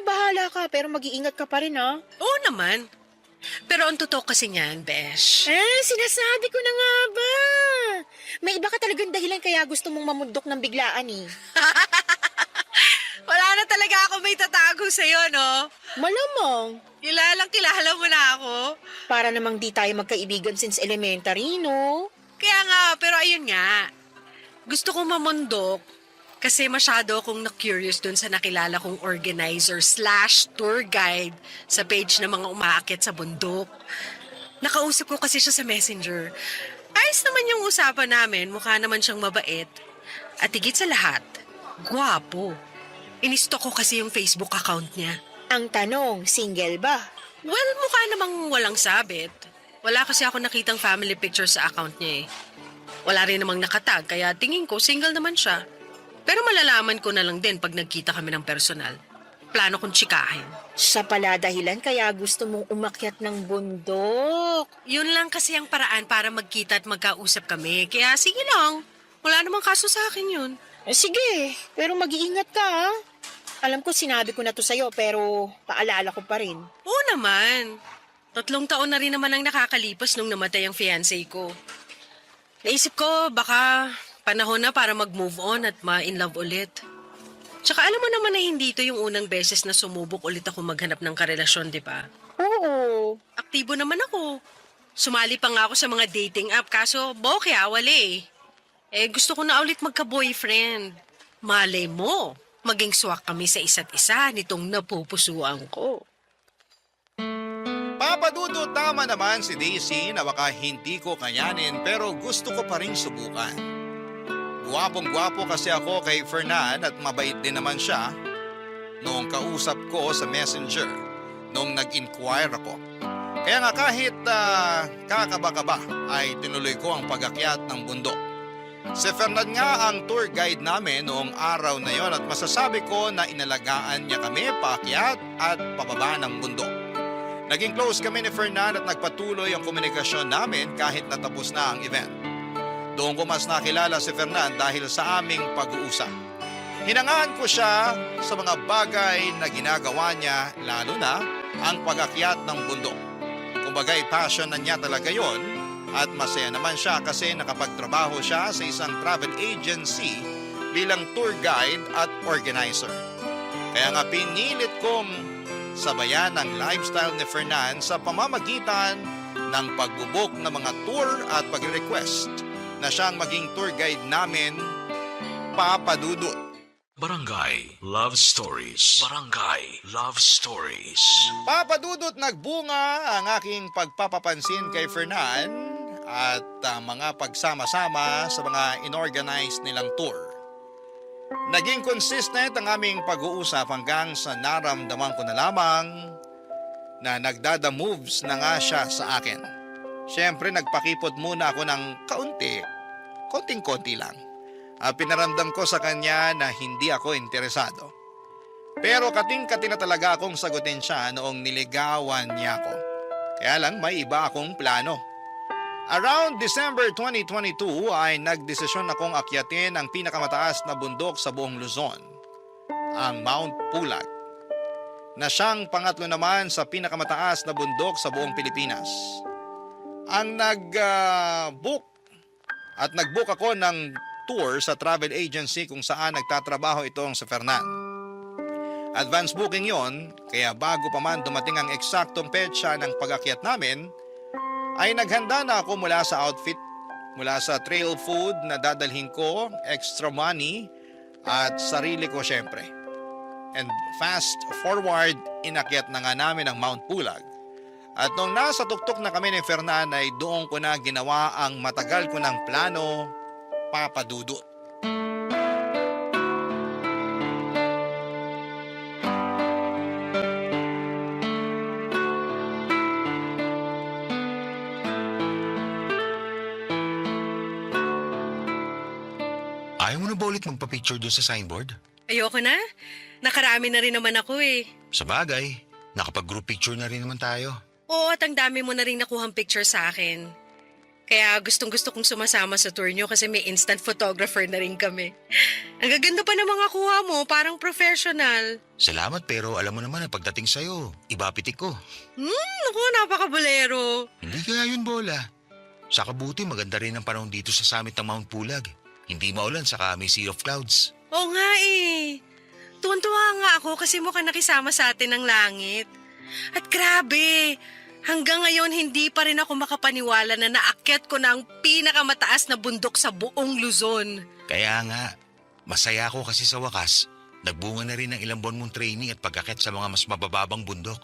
Bahala ka, pero mag-iingat ka pa rin, ha? Oo naman. Pero ang totoo kasi niyan, Besh. Sinasabi ko na nga ba? May iba ka talagang dahilan kaya gusto mong mamundok ng biglaan, eh. Wala na talaga ako may tatago sa'yo, no? Malamang. Kilala mo na ako. Para namang di tayo magkaibigan since elementary, no? Kaya nga, pero ayun nga. Gusto kong mamundok kasi masyado akong na-curious dun sa nakilala kong organizer/tour guide sa page ng mga umaakyat sa bundok. Nakausap ko kasi siya sa Messenger. Ayos naman yung usapan namin, mukha naman siyang mabait. At higit sa lahat, gwapo. Inistok ko kasi yung Facebook account niya. Ang tanong, single ba? Well, mukha namang walang sabit. Wala kasi ako nakitang family picture sa account niya eh. Wala rin namang nakatag, kaya tingin ko single naman siya. Pero malalaman ko na lang din pag nagkita kami ng personal. Plano kong tsikahin. Siya pala dahilan kaya gusto mong umakyat ng bundok. Yun lang kasi ang paraan para magkita at magkausap kami. Kaya sige lang, wala namang kaso sa akin yun. Sige, pero mag-iingat ka, ha? Alam ko sinabi ko na to sa'yo, pero paalala ko pa rin. Oo naman. 3 taon na rin naman ang nakakalipas nung namatay ang fiancé ko. Naisip ko, baka panahon na para mag-move on at ma-in love ulit. Tsaka alam mo naman na hindi ito yung unang beses na sumubok ulit ako maghanap ng karelasyon, di ba? Oo. Aktibo naman ako. Sumali pa nga ako sa mga dating app, kaso bokeh wala eh. Gusto ko na ulit magka-boyfriend. Malay mo, maging swak kami sa isa't isa nitong napupusuan ko. Papa Dudut, tama naman si Daisy na baka hindi ko kayanin pero gusto ko pa rin subukan. Guwapong-guwapo kasi ako kay Fernan at mabait din naman siya noong kausap ko sa Messenger noong nag-inquire ako. Kaya nga kahit kakaba-kaba ay tinuloy ko ang pag-akyat ng bundok. Si Fernan nga ang tour guide namin noong araw na yon at masasabi ko na inalagaan niya kami paakyat at pababa ng bundok. Naging close kami ni Fernan at nagpatuloy ang komunikasyon namin kahit natapos na ang event. Doon ko mas nakilala si Fernan dahil sa aming pag-uusap. Hinangaan ko siya sa mga bagay na ginagawa niya, lalo na ang pag-akyat ng bundok. Kumbaga'y passion na niya talaga yon at masaya naman siya kasi nakapagtrabaho siya sa isang travel agency bilang tour guide at organizer. Kaya nga pinilit kong sabayan ang lifestyle ni Fernan sa pamamagitan ng pagbubok ng mga tour at pag-request na siyang maging tour guide namin, Papa Dudut. Barangay Love Stories. Barangay Love Stories. Papa Dudut, nagbunga ang aking pagpapapansin kay Fernan at mga pagsama-sama sa mga inorganize nilang tour. Naging consistent ang aming pag-uusap hanggang sa naramdaman ko na lamang na nagdada moves na nga siya sa akin. Siyempre nagpakipot muna ako ng konting-konti lang. Pinaramdam ko sa kanya na hindi ako interesado. Pero kating-kati na talaga akong sagutin siya noong niligawan niya ako. Kaya lang may iba akong plano. Around December 2022 ay nagdesisyon akong akyatin ang pinakamataas na bundok sa buong Luzon, ang Mount Pulag, na siyang pangatlo naman sa pinakamataas na bundok sa buong Pilipinas. Ang nag-book ako ng tour sa travel agency kung saan nagtatrabaho itong si Fernan. Advance booking yon, kaya bago pa man dumating ang eksaktong petsa ng pag-akyat namin, ay naghanda na ako mula sa outfit, mula sa trail food na dadalhin ko, extra money, at sarili ko syempre. And fast forward, inakyat na nga namin ang Mount Pulag. At nung nasa tuktok na kami ni Fernan ay doon ko na ginawa ang matagal ko ng plano, Papa Dudut. Ayaw mo na ba ulit magpa-picture doon sa signboard? Ayoko na. Nakarami na rin naman ako eh. Sa bagay, nakapag-group picture na rin naman tayo. Oo, at ang dami mo na rin nakuhang picture sa akin. Kaya gustong-gusto kong sumasama sa tour nyo kasi may instant photographer na rin kami. Ang gaganda pa ng mga kuha mo, parang professional. Salamat pero alam mo naman na pagdating sa'yo, iba pitik ko. Naku, napaka-bolero. Hindi kaya yun, Bola. Sa kabuti maganda rin ang panahon dito sa summit ng Mount Pulag. Hindi maulan saka may sea of clouds. Oo nga eh. Tuwan-tuwa nga ako kasi mukhang nakisama sa atin ng langit. At grabe, hanggang ngayon hindi pa rin ako makapaniwala na naakyat ko na ang pinakamataas na bundok sa buong Luzon. Kaya nga, masaya ako kasi sa wakas, nagbunga na rin ang ilang buwan mong training at pagkakit sa mga mas mabababang bundok.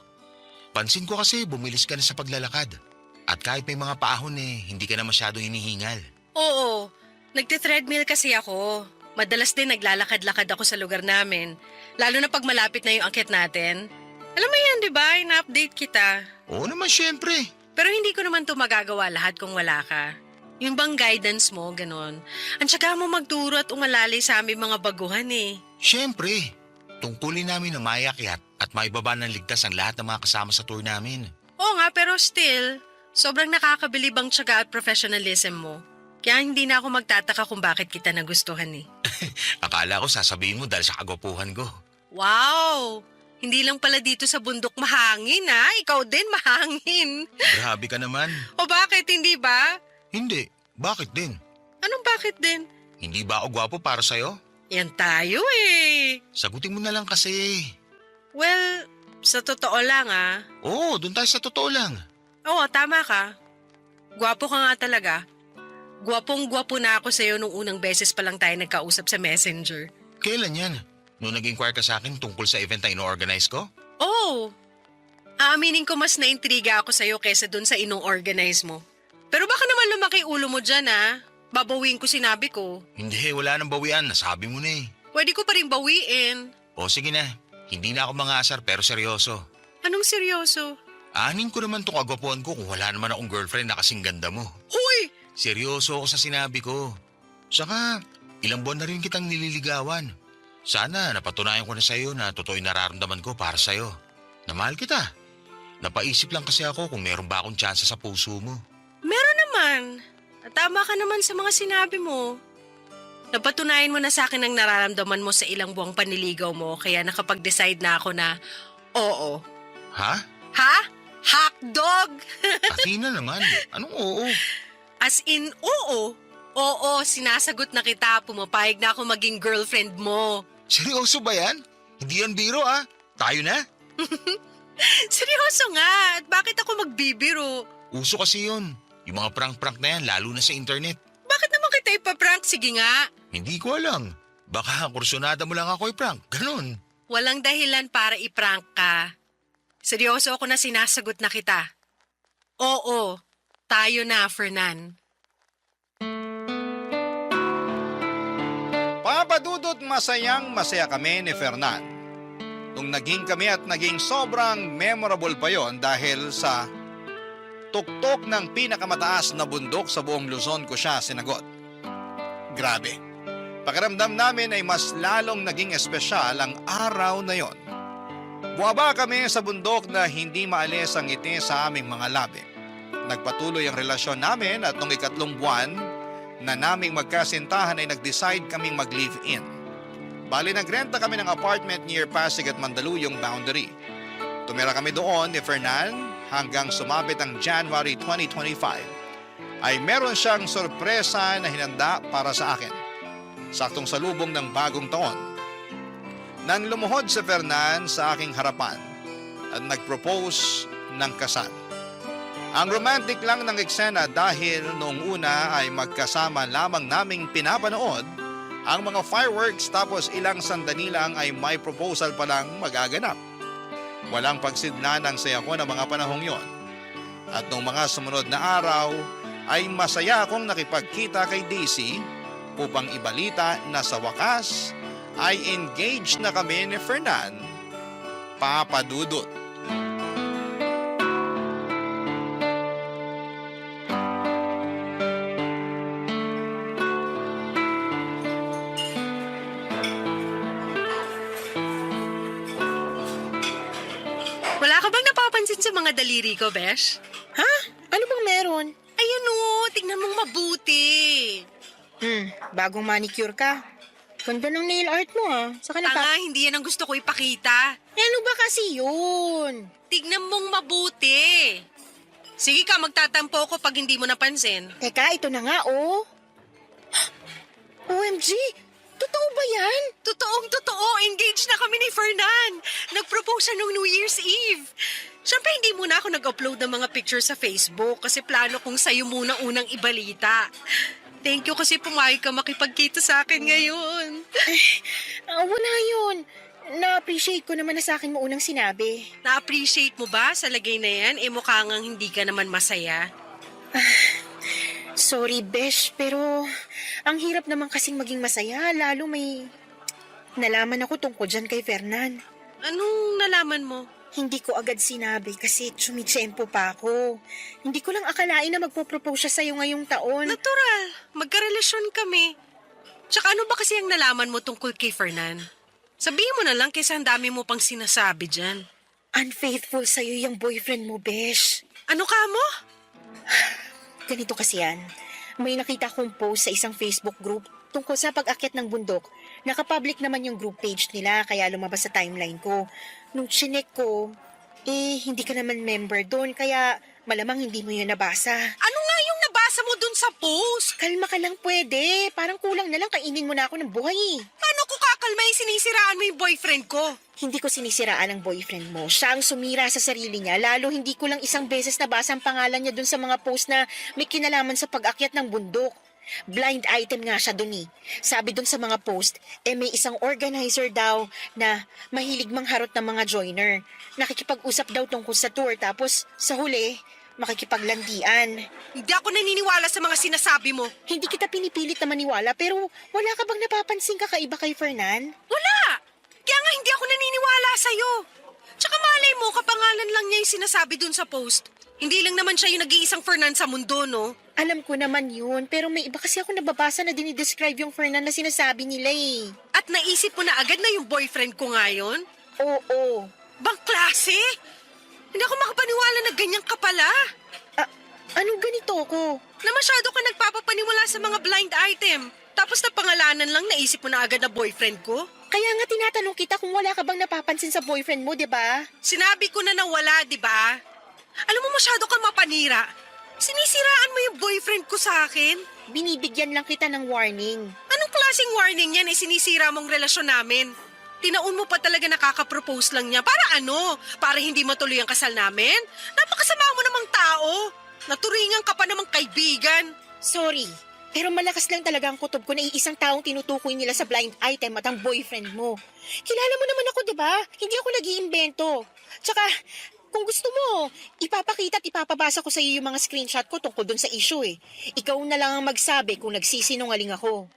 Pansin ko kasi bumilis ka na sa paglalakad. At kahit may mga paahon hindi ka na masyadong hinihingal. Oo, nagte-treadmill kasi ako. Madalas din naglalakad-lakad ako sa lugar namin. Lalo na pag malapit na yung angkit natin. Alam mo yan, di ba? Ina-update kita. Oo naman syempre. Pero hindi ko naman to magagawa lahat kung wala ka. Yung bang guidance mo, ganon. Ang tsaga mo magturo at umalalay sa aming mga baguhan eh. Syempre, tungkulin namin na mayakyat at maibaba ng ligtas ang lahat ng mga kasama sa tour namin. Oo nga, pero still, sobrang nakakabilib ang tsaga at professionalism mo. Kaya hindi na ako magtataka kung bakit kita nagustuhan eh. Akala ko sasabihin mo dahil sa kagwapuhan ko. Wow! Hindi lang pala dito sa bundok mahangin ha? Ikaw din mahangin. Grabe ka naman. O bakit, hindi ba? Hindi, bakit din? Anong bakit din? Hindi ba ako gwapo para sa'yo? Yan tayo eh. Sagutin mo na lang kasi. Well, sa totoo lang ah. Oo, doon tayo sa totoo lang. Oo, tama ka. Gwapo ka nga talaga. Gwapong-gwapo na ako sa'yo nung unang beses pa lang tayo nagkausap sa messenger. Kailan yan? Nung nag-inquire ka sa akin tungkol sa event na ino-organize ko? Oo. Aaminin ko mas naintriga ako sa'yo kesa dun sa inong-organize mo. Pero baka naman lumaki ulo mo dyan ah. Babawiin ko sinabi ko. Hindi, wala nang bawian. Nasabi mo na eh. Pwede ko pa rin bawiin. O sige na, hindi na ako mangasar pero seryoso. Anong seryoso? Anin ko naman tong agwapuan ko kung wala naman akong girlfriend na kasing ganda mo. Huy! Seryoso ako sa sinabi ko. Saka, ilang buwan na rin kitang nililigawan. Sana napatunayan ko na sa'yo na totoo yung nararamdaman ko para sa'yo. Na mahal kita. Napaisip lang kasi ako kung meron ba akong tsansa sa puso mo. Meron naman. Tama ka naman sa mga sinabi mo. Napatunayan mo na sa akin ang nararamdaman mo sa ilang buwang panliligaw mo kaya nakapag-decide na ako na oo. Ha? Ha? Hotdog! Athena naman. Anong oo? As in, oo. Oo, sinasagot na kita. Pumapayag na ako maging girlfriend mo. Seryoso ba yan? Hindi yan biro ah. Tayo na? Seryoso nga. At bakit ako magbibiro? Uso kasi yun. Yung mga prank-prank na yan, lalo na sa internet. Bakit naman kita ipaprank? Sige nga. Hindi ko alam. Baka kursunada mo lang ako i-prank. Ganon. Walang dahilan para iprank ka. Seryoso ako na sinasagot na kita. Oo, tayo na, Fernan. Papadudot masaya kami ni Fernan. Nung naging kami at naging sobrang memorable pa yon dahil sa tuktok ng pinakamataas na bundok sa buong Luzon ko siya sinagot. Grabe. Pakiramdam namin ay mas lalong naging espesyal ang araw na yon. Buwaba kami sa bundok na hindi maalis ang ngiti sa aming mga labi. Nagpatuloy ang relasyon namin at nung 3 buwan na naming magkasintahan ay nag-decide kaming mag-live-in. Bali nagrenta kami ng apartment near Pasig at Mandaluyong boundary. Tumira kami doon ni Fernan hanggang sumapit ang January 2025. Ay meron siyang sorpresa na hinanda para sa akin. Saktong salubong ng bagong taon. Nang lumuhod si Fernan sa aking harapan at nag-propose ng kasal. Ang romantic lang ng eksena dahil noong una ay magkasama lamang naming pinapanood ang mga fireworks tapos ilang sandali lang ay may proposal pa lang magaganap. Walang pagsidla ng saya ko ng mga panahong yon. At noong mga sumunod na araw ay masaya akong nakipagkita kay Daisy upang ibalita na sa wakas ay engaged na kami ni Fernan, Papa Dudut. Wala ka bang napapansin sa mga daliri ko, Besh? Ha? Ano bang meron? Ayun o, tingnan mong mabuti. Bagong manicure ka. Ganda ng nail art mo Saka Tanga, hindi yan ang gusto ko ipakita. Ano ba kasi yun? Tignan mong mabuti. Sige ka, magtatampo ko pag hindi mo napansin. Teka, ito na nga OMG! Totoo ba yan? Totoong totoo, engaged na kami ni Fernan. Nag-propose siya nung New Year's Eve. Siyempre, hindi muna ako nag-upload ng mga pictures sa Facebook kasi plano kong sa'yo muna unang ibalita. Thank you kasi pumayag ka makipagkita sa akin ngayon. Wala yun. Na-appreciate ko naman na sa akin mo unang sinabi. Na-appreciate mo ba sa lagay na yan? Mukha ngang hindi ka naman masaya. Sorry, Besh, pero ang hirap naman kasing maging masaya, lalo may nalaman ako tungkol dyan kay Fernan. Anong nalaman mo? Hindi ko agad sinabi kasi tsumitsempo pa ako. Hindi ko lang akalain na magpo-propose siya sa'yo ngayong taon. Natural, magkarelasyon kami. Tsaka ano ba kasi ang nalaman mo tungkol kay Fernan? Sabihin mo na lang kaysa ang dami mo pang sinasabi dyan. Unfaithful sa'yo yung boyfriend mo, Besh. Ano ka mo? Ganito kasi yan. May nakita akong post sa isang Facebook group tungkol sa pag-akyat ng bundok. Nakapublic naman yung group page nila kaya lumabas sa timeline ko. Nung chinek ko, hindi ka naman member doon kaya malamang hindi mo yun nabasa. Ano nga yung nabasa mo dun sa post? Kalma ka lang pwede. Parang kulang na lang kainin mo na ako ng buhay. Paano ko kakalma yung sinisiraan mo yung boyfriend ko? Hindi ko sinisiraan ang boyfriend mo. Siya ang sumira sa sarili niya. Lalo hindi ko lang isang beses nabasa ang pangalan niya dun sa mga post na may kinalaman sa pag-akyat ng bundok. Blind item nga siya dun Sabi dun sa mga post, may isang organizer daw na mahilig mangharot ng mga joiner. Nakikipag-usap daw tungkol sa tour tapos sa huli, makikipaglandian. Hindi ako naniniwala sa mga sinasabi mo. Hindi kita pinipilit na maniwala pero wala ka bang napapansin kakaiba kay Fernan? Wala! Kaya nga hindi ako naniniwala sa'yo. Tsaka malay mo, kapangalan lang niya yung sinasabi dun sa post. Hindi lang naman siya yung nag-iisang Fernan sa mundo, no? Alam ko naman yun, pero may iba kasi ako nababasa na dinidescribe yung Fernan na sinasabi nila At naisip mo na agad na yung boyfriend ko ngayon? Oo. Bang klase? Hindi ako makapaniwala na ganyan ka pala. Anong ganito ko? Na masyado ka nagpapapaniwala sa mga blind item. Tapos na pangalanan lang, naisip mo na agad na boyfriend ko? Kaya nga tinatanong kita kung wala ka bang napapansin sa boyfriend mo, di ba? Sinabi ko na nawala, di ba? Alam mo, masyado kang mapanira. Sinisiraan mo yung boyfriend ko sa akin? Binibigyan lang kita ng warning. Anong klaseng warning yan sinisira mong relasyon namin? Tinaon mo pa talaga nakaka-propose lang niya. Para ano? Para hindi matuloy ang kasal namin? Napakasama mo namang tao. Naturingan ka pa namang kaibigan. Sorry, pero malakas lang talaga ang kutob ko na iisang taong tinutukoy nila sa blind item at ang boyfriend mo. Kilala mo naman ako, di ba? Hindi ako nag-iimbento. Tsaka, kung gusto mo, ipapakita at ipapabasa ko sa iyo yung mga screenshot ko tungkol dun sa issue Ikaw na lang ang magsabi kung nagsisinungaling ako.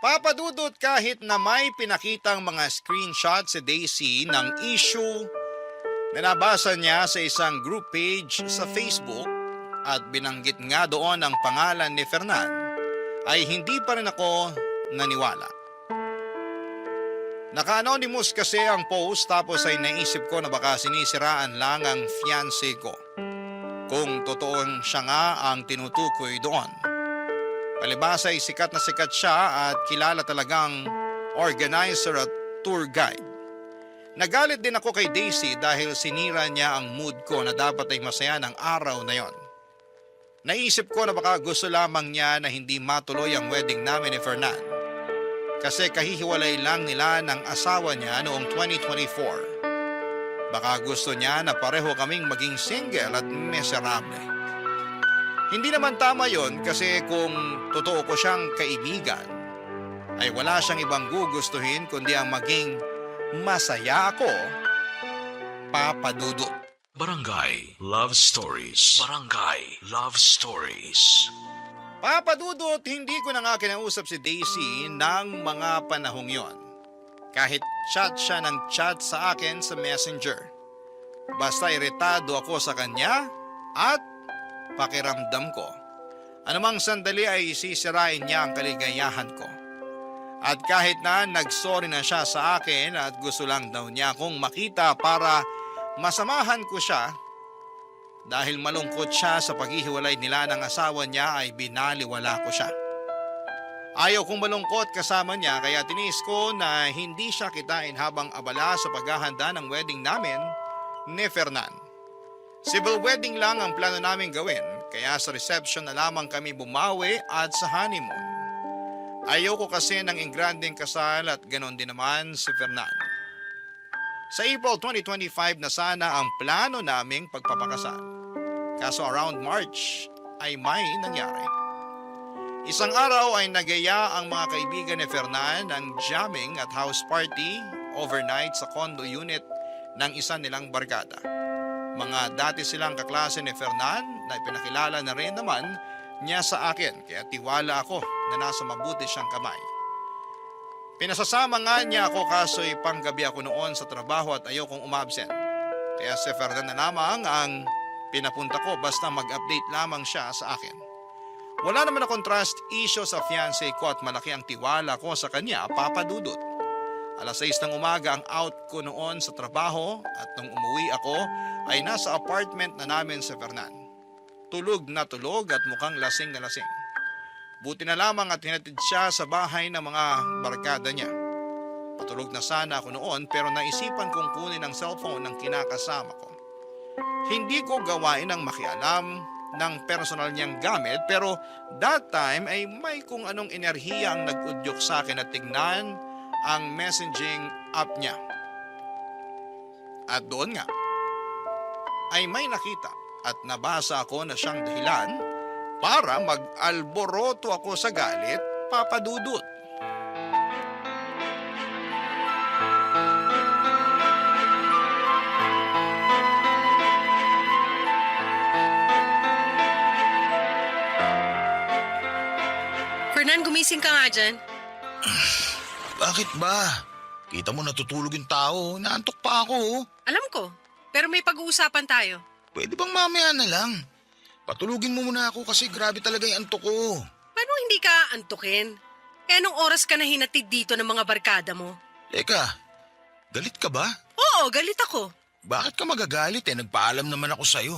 Papadudot kahit na may pinakitang mga screenshot si Daisy ng issue na nabasa niya sa isang group page sa Facebook at binanggit nga doon ang pangalan ni Fernan, ay hindi pa rin ako naniwala. Naka-anonymous kasi ang post tapos ay naisip ko na baka sinisiraan lang ang fiancé ko. Kung totoong siya nga ang tinutukoy doon. Palibhasa ay sikat na sikat siya at kilala talagang organizer at tour guide. Nagalit din ako kay Daisy dahil sinira niya ang mood ko na dapat ay masaya ng araw na yon. Naisip ko na baka gusto lamang niya na hindi matuloy ang wedding namin ni Fernan. Kasi kahihiwalay lang nila ng asawa niya noong 2024. Baka gusto niya na pareho kaming maging single at miserable. Hindi naman tama yon kasi kung totoo ko siyang kaibigan, ay wala siyang ibang gugustuhin kundi ang maging masaya ako, Papa Dudut. Barangay Love Stories. Barangay Love Stories. Papa Dudut, hindi ko na nga kinausap si Daisy ng mga panahong yon. Kahit chat siya ng chat sa akin sa Messenger. Basta iritado ako sa kanya at pakiramdam ko. Anumang sandali ay sisirain niya ang kaligayahan ko. At kahit na nagsorry na siya sa akin at gusto lang daw niya akong makita para masamahan ko siya, Dahil malungkot siya sa paghihiwalay nila ng asawa niya ay binaliwala ko siya. Ayaw kong malungkot kasama niya kaya tinis ko na hindi siya kitain habang abala sa paghahanda ng wedding namin ni Fernan. Civil wedding lang ang plano namin gawin kaya sa reception na lamang kami bumawi at sa honeymoon. Ayoko kasi ng ingranding kasal at ganon din naman si Fernan. Sa April 2025 na sana ang plano naming pagpapakasal. Kaso around March ay may nangyari. Isang araw ay nagaya ang mga kaibigan ni Fernan ng jamming at house party overnight sa condo unit ng isa nilang barkada. Mga dati silang kaklase ni Fernan na ipinakilala na rin naman niya sa akin kaya tiwala ako na nasa mabuti siyang kamay. Pinasasama nga niya ako kaso panggabi ako noon sa trabaho at ayokong umabsent. Kaya si Fernan na lamang ang pinapunta ko basta mag-update lamang siya sa akin. Wala naman akong trust issue sa fiancé ko at malaki ang tiwala ko sa kanya, Papa Dudut. Alas 6 ng umaga ang out ko noon sa trabaho at nung umuwi ako ay nasa apartment na namin sa Fernan. Tulog na tulog at mukhang lasing na lasing. Buti na lamang at hinatid siya sa bahay ng mga barkada niya. Patulog na sana ako noon pero naisipan kong kunin ang cellphone ng kinakasama ko. Hindi ko gawain ang makialam ng personal niyang gamit pero that time ay may kung anong enerhiya ang nag-udyok sa akin at tignan ang messaging app niya. At doon nga ay may nakita at nabasa ako na siyang dahilan para mag-alboroto ako sa galit, Papa Dudut. Fernan, gumising ka nga dyan. Bakit ba? Kita mo natutulog yung tao, naantok pa ako. Oh. Alam ko, pero may pag-uusapan tayo. Pwede bang mamaya na lang? Patulugin mo muna ako kasi grabe talaga yung antok ko. Paano hindi ka antukin? Eh, anong oras ka na hinatid dito ng mga barkada mo? Teka, galit ka ba? Oo, galit ako. Bakit ka magagalit nagpaalam naman ako sa'yo.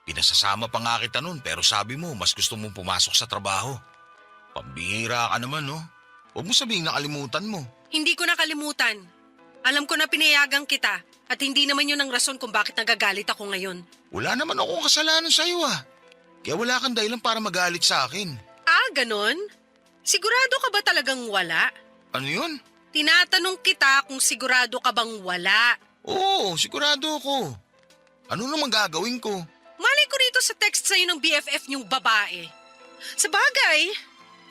Pinasasama pa nga kita nun pero sabi mo mas gusto mong pumasok sa trabaho. Pambihira ka naman no? Huwag mo sabihing nakalimutan mo. Hindi ko nakalimutan. Alam ko na pinayagan kita at hindi naman yun ang rason kung bakit nagagalit ako ngayon. Wala naman akong kasalanan sa'yo Kaya wala kang dahilan para magalit sa akin. Ah, ganon? Sigurado ka ba talagang wala? Ano yun? Tinatanong kita kung sigurado ka bang wala. Oo, sigurado ako. Ano namang gagawin ko? Malay ko rito sa text sa'yo ng BFF niyong babae. Sa bagay,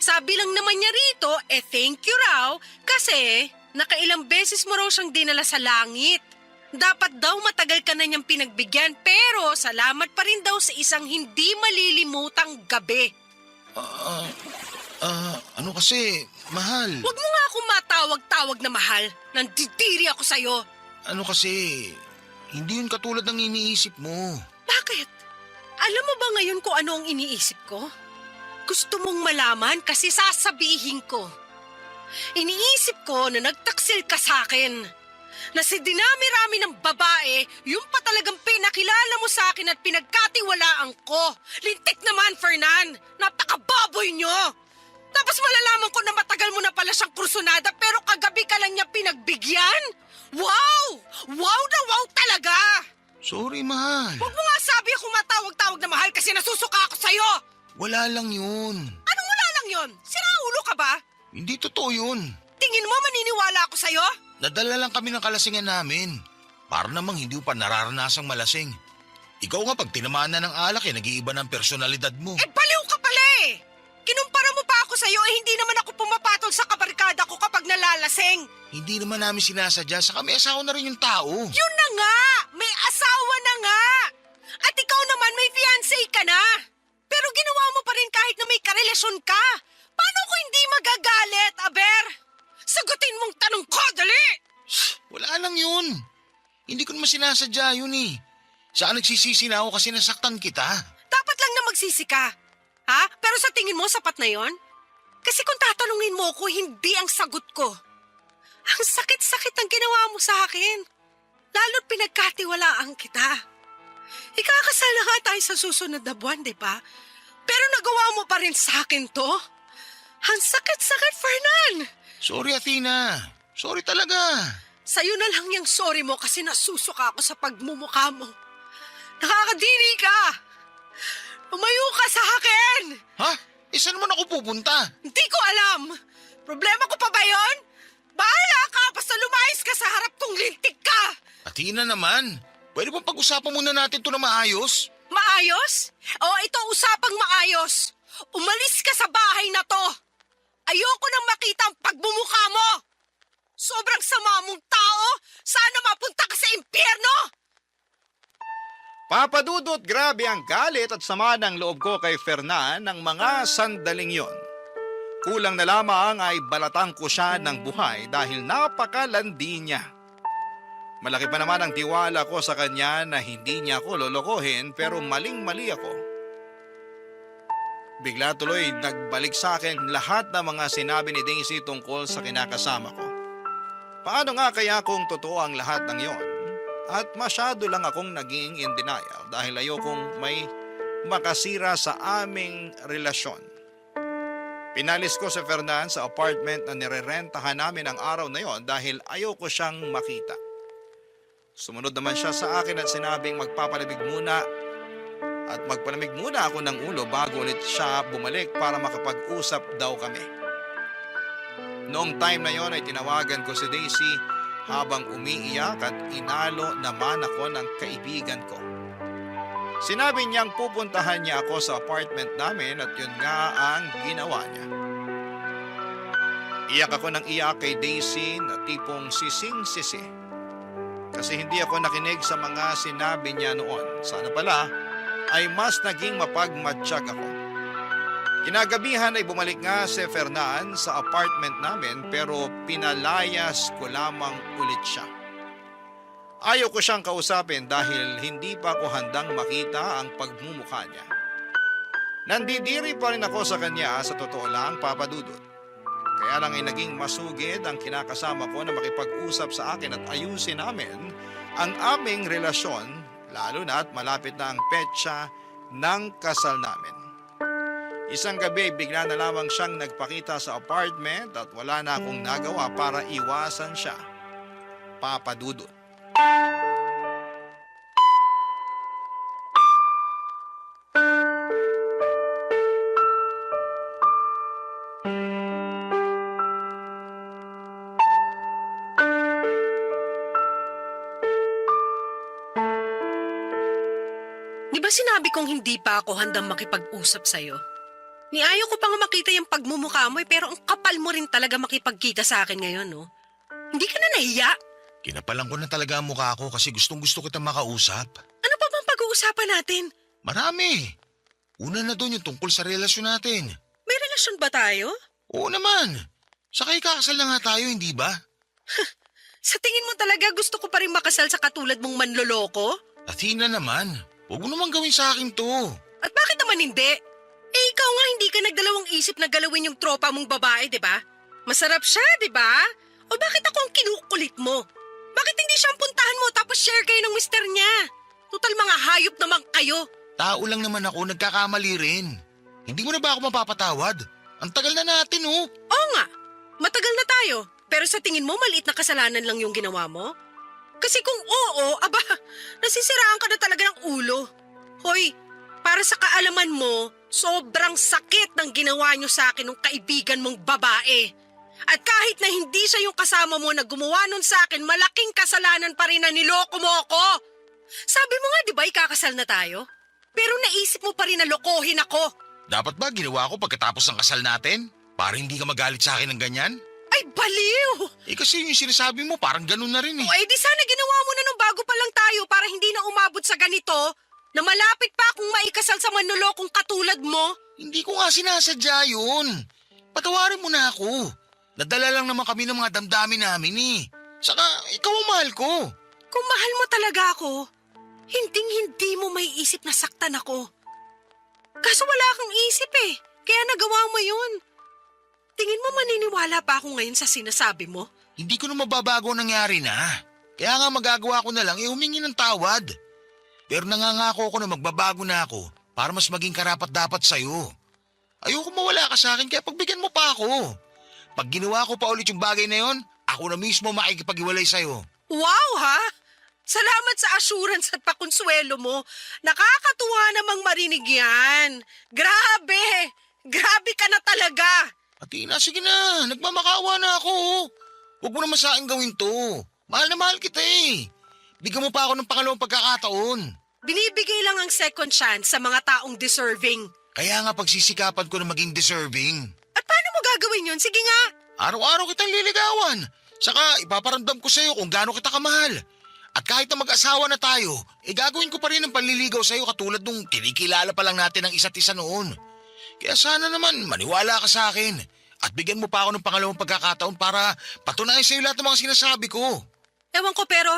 sabi lang naman niya rito, thank you raw kasi nakailang beses mo raw siyang dinala sa langit. Dapat daw matagal ka na niyang pinagbigyan pero salamat pa rin daw sa isang hindi malilimutang gabi. Ano kasi, mahal. Huwag mo nga akong matawag-tawag na mahal. Nandidiri ako sa'yo. Ano kasi, hindi yun katulad ng iniisip mo. Bakit? Alam mo ba ngayon kung ano ang iniisip ko? Gusto mong malaman kasi sasabihin ko. Iniisip ko na nagtaksil ka sa akin. Na si dinami-rami ng babae, yung pa talagang pinakilala mo sa akin at pinagkatiwalaan ko. Lintik naman, Fernan. Napakababoy nyo. Tapos malalaman ko na matagal mo na pala siyang kursunada pero kagabi ka lang niya pinagbigyan? Wow! Wow na wow talaga! Sorry, mahal. Huwag mo nga sabi ako matawag-tawag na mahal kasi nasusuka ako sa'yo! Wala lang yun. Anong wala lang yun? Siraulo ka ba? Hindi totoo yun. Tingin mo maniniwala ako sa'yo? Nadala lang kami ng kalasingan namin. Para namang hindi mo pa nararanasang malasing. Ikaw nga pag tinamaan na ng alak nag-iiba ng personalidad mo. Baliw ka pala eh! Kinumpara mo pa ako sa'yo hindi naman ako pumapatol sa kabarkada ko kapag nalalasing. Hindi naman namin sinasadya, saka may asawa na rin yung tao. Yun na nga! May asawa na nga! At ikaw naman may fiancé ka na! Pero ginawa mo pa rin kahit na may karelasyon ka! Paano ko hindi magagalit, Aber? Sagutin mong tanong ko, dali! Wala lang yun. Hindi ko naman sinasadya yun Saan nagsisisi na ako kasi nasaktan kita? Dapat lang na magsisi ka. Ha? Pero sa tingin mo, sapat na yon? Kasi kung tatanungin mo ko, hindi ang sagot ko. Ang sakit-sakit ang ginawa mo sa akin. Lalo't pinagkatiwalaan kita. Ikakasal na nga tayo sa susunod na buwan, di ba? Pero nagawa mo pa rin sa akin to. Ang sakit-sakit, Fernan. Sorry, Athena. Sorry talaga. Sa'yo na lang yung sorry mo kasi nasusuka ako sa pagmumukha mo. Nakakadiri ka. Umayo ka sa akin. Ha? Saan naman ako pupunta? Hindi ko alam. Problema ko pa ba yun? Bahala ka, basta lumayas ka sa harap kong lintik ka. Athena naman. Pwede bang pag-usapan muna natin to na maayos? Maayos? O ito usapang maayos. Umalis ka sa bahay na to. Ayoko nang makita ang pagmumukha mo. Sobrang sama mong tao. Sana mapunta ka sa impyerno. Papa Dudut, grabe ang galit at sama ng loob ko kay Fernan ng mga sandaling yon. Kulang na lamang ay balatang ko siya ng buhay dahil napakalandi niya. Malaki pa naman ang tiwala ko sa kanya na hindi niya ako lolokohin pero maling-mali ako. Bigla tuloy nagbalik sa akin lahat ng mga sinabi ni Daisy tungkol sa kinakasama ko. Paano nga kaya kung totoo ang lahat ng yon? At masyado lang akong naging in denial dahil ayokong may makasira sa aming relasyon. Pinalis ko si Fernan sa apartment na nirerentahan namin ang araw na yon dahil ayoko siyang makita. Sumunod naman siya sa akin at sinabing magpapalamig muna at magpalamig muna ako ng ulo bago ulit siya bumalik para makapag-usap daw kami. Noong time na yon ay tinawagan ko si Daisy habang umiiyak at inalo naman ako ng kaibigan ko. Sinabi niyang pupuntahan niya ako sa apartment namin at yun nga ang ginawa niya. Iyak ako ng iyak kay Daisy na tipong sising-sisi. Kasi hindi ako nakinig sa mga sinabi niya noon. Sana pala ay mas naging mapagmatsyag ako. Kinagabihan ay bumalik nga si Fernan sa apartment namin pero pinalayas ko lamang ulit siya. Ayaw ko siyang kausapin dahil hindi pa ako handang makita ang pagmumukha niya. Nandidiri pa rin ako sa kanya sa totoo lang, Papa Dudut. Kaya lang ay naging masugid ang kinakasama ko na makipag-usap sa akin at ayusin namin ang aming relasyon lalo na at malapit na ang petsa ng kasal namin. Isang gabi bigla na lamang siyang nagpakita sa apartment at wala na akong nagawa para iwasan siya. Papa Dudut. Di ba sinabi kong hindi pa ako handang makipag-usap sa'yo? Ayaw ko pa nga makita yung pagmumukha mo pero ang kapal mo rin talaga makipagkita sa akin ngayon, no? Hindi ka na nahiya? Kinapalan ko na talaga ang mukha ko kasi gustong-gusto kitang makausap. Ano pa bang pag-uusapan natin? Marami. Una na doon yung tungkol sa relasyon natin. May relasyon ba tayo? Oo naman. Saka ikakasal na nga tayo, hindi ba? Sa tingin mo talaga gusto ko pa rin makasal sa katulad mong manloloko? Athena naman, huwag mo naman gawin sa akin to. At bakit naman hindi? Ikaw nga hindi ka nagdalawang isip na galawin yung tropa mong babae, di ba? Masarap siya, di ba? O bakit ako ang kinukulit mo? Bakit hindi siya ang puntahan mo tapos share kayo ng mister niya? Total mga hayop naman kayo. Tao lang naman ako, nagkakamali rin. Hindi mo na ba ako mapapatawad? Ang tagal na natin, oh. Oo nga, matagal na tayo. Pero sa tingin mo, maliit na kasalanan lang yung ginawa mo? Kasi kung oo, aba, nasisiraan ka na talaga ng ulo. Hoy, para sa kaalaman mo, sobrang sakit ng ginawa niyo sa akin ng kaibigan mong babae. At kahit na hindi siya yung kasama mo na gumawa nun sa akin, malaking kasalanan pa rin na niloko mo ako. Sabi mo nga, di ba, ikakasal na tayo? Pero naisip mo pa rin na lokohin ako. Dapat ba ginawa ko pagkatapos ng kasal natin? Para hindi ka magalit sa akin ng ganyan? Ay, baliw! Kasi yung sinasabi mo parang ganun na rin eh. O di sana ginawa mo na nung bago pa lang tayo para hindi na umabot sa ganito na malapit pa akong maikasal sa manlolokong katulad mo. Hindi ko nga sinasadya yun. Patawarin mo na ako. Nadala lang naman kami ng mga damdamin namin eh. Saka ikaw ang mahal ko. Kung mahal mo talaga ako, hinding-hindi mo may isip na saktan ako. Kaso wala kang isip eh, kaya nagawa mo yun. Tingin mo maniniwala pa ako ngayon sa sinasabi mo? Hindi ko na mababago ang nangyari na. Kaya nga magagawa ko na lang humingi ng tawad. Pero nangangako ako na magbabago na ako para mas maging karapat-dapat sa'yo. Ayoko mawala ka sa akin kaya pagbigyan mo pa ako. Pag ginawa ko pa ulit yung bagay na yon, ako na mismo makikipag-iwalay sa'yo. Wow, ha? Salamat sa assurance at pakonsuelo mo. Nakakatuwa namang marinig yan. Grabe! Grabe ka na talaga! Athena, sige na. Nagmamakawa na ako. Huwag mo naman sa akin gawin to. Mahal na mahal kita eh. Bigyan mo pa ako ng pangalawang pagkakataon. Binibigay lang ang second chance sa mga taong deserving. Kaya nga pagsisikapan ko na maging deserving. At paano mo gagawin yun? Sige nga! Araw-araw kitang liligawan. Saka ipaparamdam ko sa'yo kung gaano kita kamahal. At kahit na mag-asawa na tayo, gagawin ko pa rin ang panliligaw sa'yo katulad nung kinikilala pa lang natin ang isa't isa noon. Kaya sana naman maniwala ka sa akin at bigyan mo pa ako ng pangalawang pagkakataon para patunayan sa'yo lahat ng mga sinasabi ko. Ewan ko pero,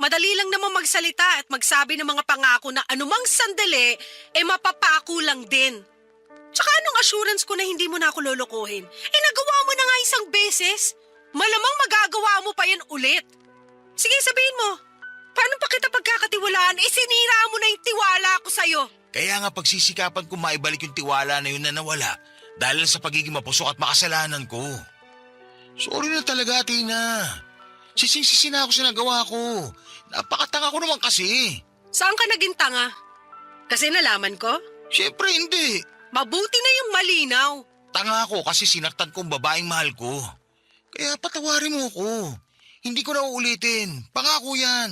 madali lang naman magsalita at magsabi ng mga pangako na anumang sandali, mapapako lang din. Tsaka anong assurance ko na hindi mo na ako lolokohin? Nagawa mo na nga isang beses. Malamang magagawa mo pa yan ulit. Sige, sabihin mo. Paano pa kita pagkakatiwalaan? Sinira mo na yung tiwala ko sa'yo. Kaya nga pagsisikapan ko maibalik yung tiwala na yun na nawala dahil sa pagiging mapusok at makasalanan ko. Sorry na talaga, Tina. Sising-sisi na ako sa nagawa ko. Napakatanga ko naman kasi. Saan ka naging tanga? Kasi nalaman ko? Siyempre hindi. Mabuti na yung malinaw. Tanga ako kasi sinaktan kong babaeng mahal ko. Kaya patawarin mo ko. Hindi ko na uulitin. Pangako yan.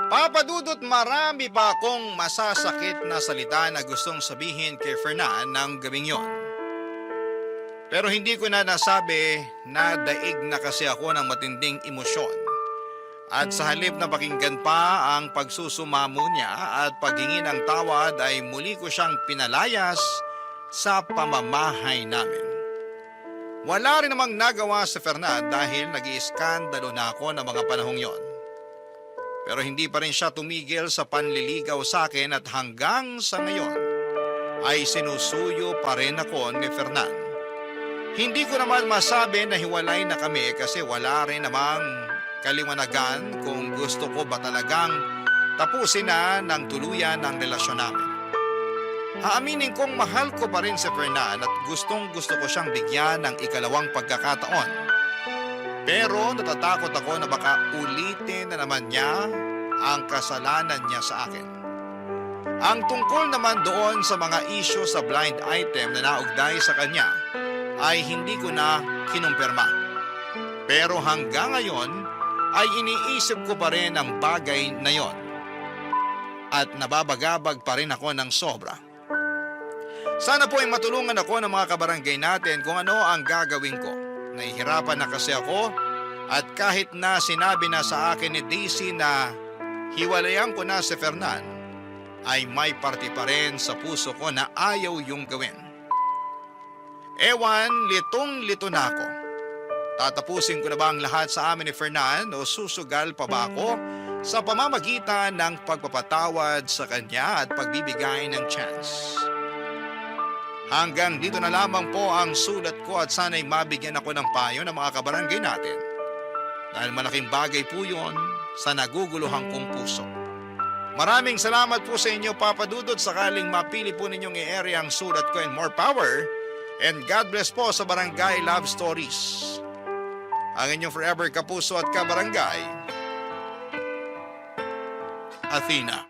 Papa Dudut, marami pa akong masasakit na salita na gustong sabihin kay Fernan ng gabing yon. Pero hindi ko na nasabi na daig na kasi ako ng matinding emosyon. At sa halip na pakinggan pa ang pagsusumamo niya at paghingi ng tawad ay muli ko siyang pinalayas sa pamamahay namin. Wala rin namang nagawa sa Fernan dahil nag-iiskandalo na ako ng mga panahong yon. Pero hindi pa rin siya tumigil sa panliligaw sa akin at hanggang sa ngayon ay sinusuyo pa rin ako ni Fernan. Hindi ko naman masabi na hiwalay na kami kasi wala rin namang kaliwanagan kung gusto ko ba talagang tapusin na ng tuluyan ang relasyon namin. Aaminin kong mahal ko pa rin si Fernan at gustong gusto ko siyang bigyan ng ikalawang pagkakataon. Pero natatakot ako na baka ulitin na naman niya ang kasalanan niya sa akin. Ang tungkol naman doon sa mga isyu sa blind item na naugday sa kanya ay hindi ko na kinumpirma. Pero hanggang ngayon ay iniisip ko pa rin ang bagay na yon. At nababagabag pa rin ako ng sobra. Sana po ay matulungan ako ng mga kabarangay natin kung ano ang gagawin ko. Nahihirapan na kasi ako at kahit na sinabi na sa akin ni Daisy na hiwalayan ko na si Fernan, ay may parte pa rin sa puso ko na ayaw yung gawin. Ewan, litong-lito na ako. Tatapusin ko na ba ang lahat sa amin ni Fernan o susugal pa ba ako sa pamamagitan ng pagpapatawad sa kanya at pagbibigay ng chance? Hanggang dito na lamang po ang sulat ko at sana'y mabigyan ako ng payo ng mga kabarangay natin. Dahil malaking bagay po yun sa naguguluhan kong puso. Maraming salamat po sa inyo, Papa Dudut, sakaling mapili po ninyong i-area ang sulat ko and more power. And God bless po sa Barangay Love Stories. Ang inyong forever kapuso at kabarangay, Athena.